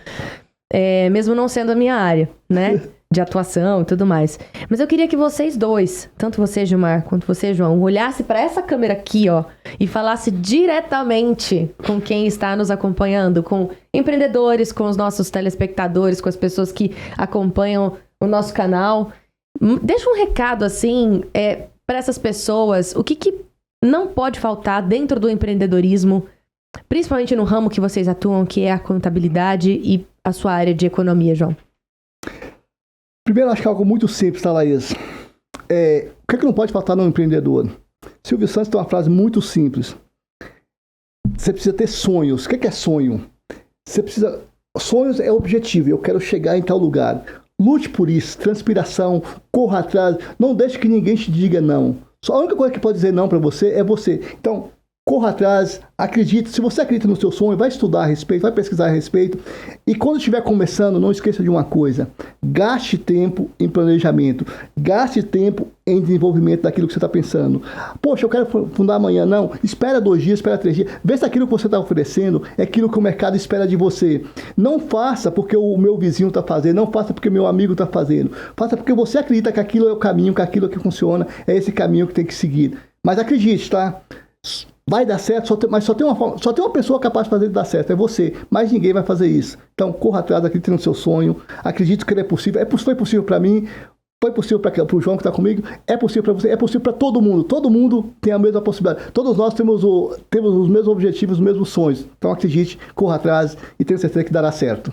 Mesmo não sendo a minha área, né, de atuação e tudo mais. Mas eu queria que vocês dois, tanto você, Gilmar, quanto você, João, olhasse pra essa câmera aqui, ó, e falasse diretamente com quem está nos acompanhando, com empreendedores, com os nossos telespectadores, com as pessoas que acompanham o nosso canal. Deixa um recado, assim, para essas pessoas, o que não pode faltar dentro do empreendedorismo, principalmente no ramo que vocês atuam, que é a contabilidade e a sua área de economia, João? Primeiro, acho que é algo muito simples, tá, Laís? O que não pode faltar no empreendedor? Silvio Santos tem uma frase muito simples. Você precisa ter sonhos. O que é sonho? Você precisa... Sonhos é objetivo. Eu quero chegar em tal lugar. Lute por isso, transpiração, corra atrás, não deixe que ninguém te diga não. Só a única coisa que pode dizer não para você é você. Então, corra atrás, acredite. Se você acredita no seu sonho, vai estudar a respeito, vai pesquisar a respeito. E quando estiver começando, não esqueça de uma coisa. Gaste tempo em planejamento. Gaste tempo em desenvolvimento daquilo que você está pensando. Poxa, eu quero fundar amanhã. Não, espera 2 dias, espera 3 dias. Vê se aquilo que você está oferecendo é aquilo que o mercado espera de você. Não faça porque o meu vizinho está fazendo. Não faça porque o meu amigo está fazendo. Faça porque você acredita que aquilo é o caminho, que aquilo que funciona é esse caminho que tem que seguir. Mas acredite, tá? Vai dar certo, mas só tem uma pessoa capaz de fazer dar certo, é você. Mas ninguém vai fazer isso. Então, corra atrás, acredite no seu sonho. Acredite que ele é possível. Foi possível para mim, foi possível para o João que está comigo, é possível para você, é possível para todo mundo. Todo mundo tem a mesma possibilidade. Todos nós temos os mesmos objetivos, os mesmos sonhos. Então, acredite, corra atrás e tenho certeza que dará certo.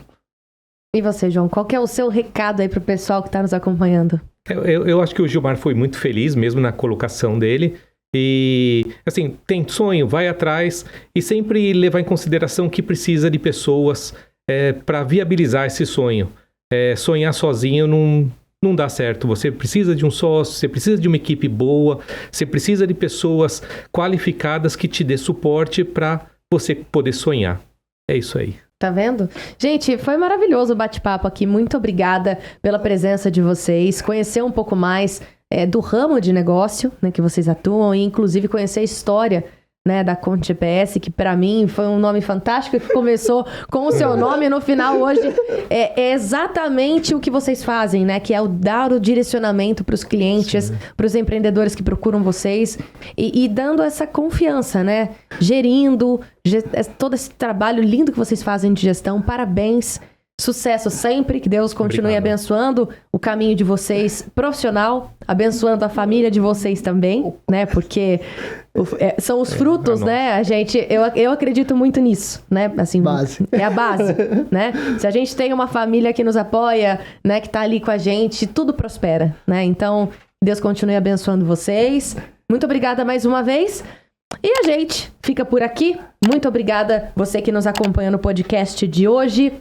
E você, João, qual que é o seu recado aí para o pessoal que está nos acompanhando? Eu acho que o Gilmar foi muito feliz mesmo na colocação dele. E, assim, tem sonho, vai atrás e sempre levar em consideração que precisa de pessoas para viabilizar esse sonho. Sonhar sozinho não dá certo. Você precisa de um sócio, você precisa de uma equipe boa, você precisa de pessoas qualificadas que te dê suporte para você poder sonhar. É isso aí. Tá vendo? Gente, foi maravilhoso o bate-papo aqui. Muito obrigada pela presença de vocês. Conhecer um pouco mais do ramo de negócio, né, que vocês atuam e inclusive conhecer a história, né, da Conte GPS, que para mim foi um nome fantástico, que começou com o seu nome e no final hoje é exatamente o que vocês fazem, né, que é dar o direcionamento para os clientes, para os empreendedores que procuram vocês e dando essa confiança, né, gerindo todo esse trabalho lindo que vocês fazem de gestão. Parabéns. Sucesso sempre, que Deus continue abençoando o caminho de vocês profissional, abençoando a família de vocês também, né? Porque são os frutos, né? Eu acredito muito nisso, né? Assim, base. É a base, né? Se a gente tem uma família que nos apoia, né? Que tá ali com a gente, tudo prospera, né? Então, Deus continue abençoando vocês. Muito obrigada mais uma vez. E a gente fica por aqui. Muito obrigada você que nos acompanha no podcast de hoje.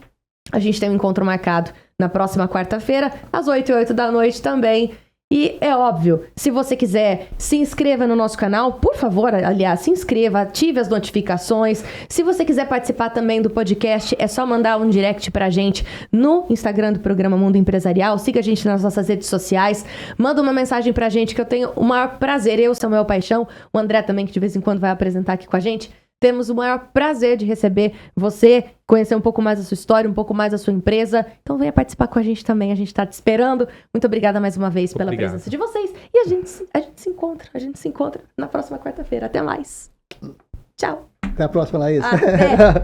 A gente tem um encontro marcado na próxima quarta-feira, às 8h08 da noite também. E é óbvio, se você quiser, se inscreva no nosso canal, por favor, aliás, se inscreva, ative as notificações. Se você quiser participar também do podcast, é só mandar um direct pra gente no Instagram do Programa Mundo Empresarial. Siga a gente nas nossas redes sociais, manda uma mensagem pra gente que eu tenho o maior prazer. Eu, Samuel Paixão, o André também, que de vez em quando vai apresentar aqui com a gente. Temos o maior prazer de receber você, conhecer um pouco mais da sua história, um pouco mais da sua empresa. Então venha participar com a gente também, a gente está te esperando. Muito obrigada mais uma vez pela presença de vocês. E a gente se encontra na próxima quarta-feira. Até mais. Tchau. Até a próxima, Laís. Até.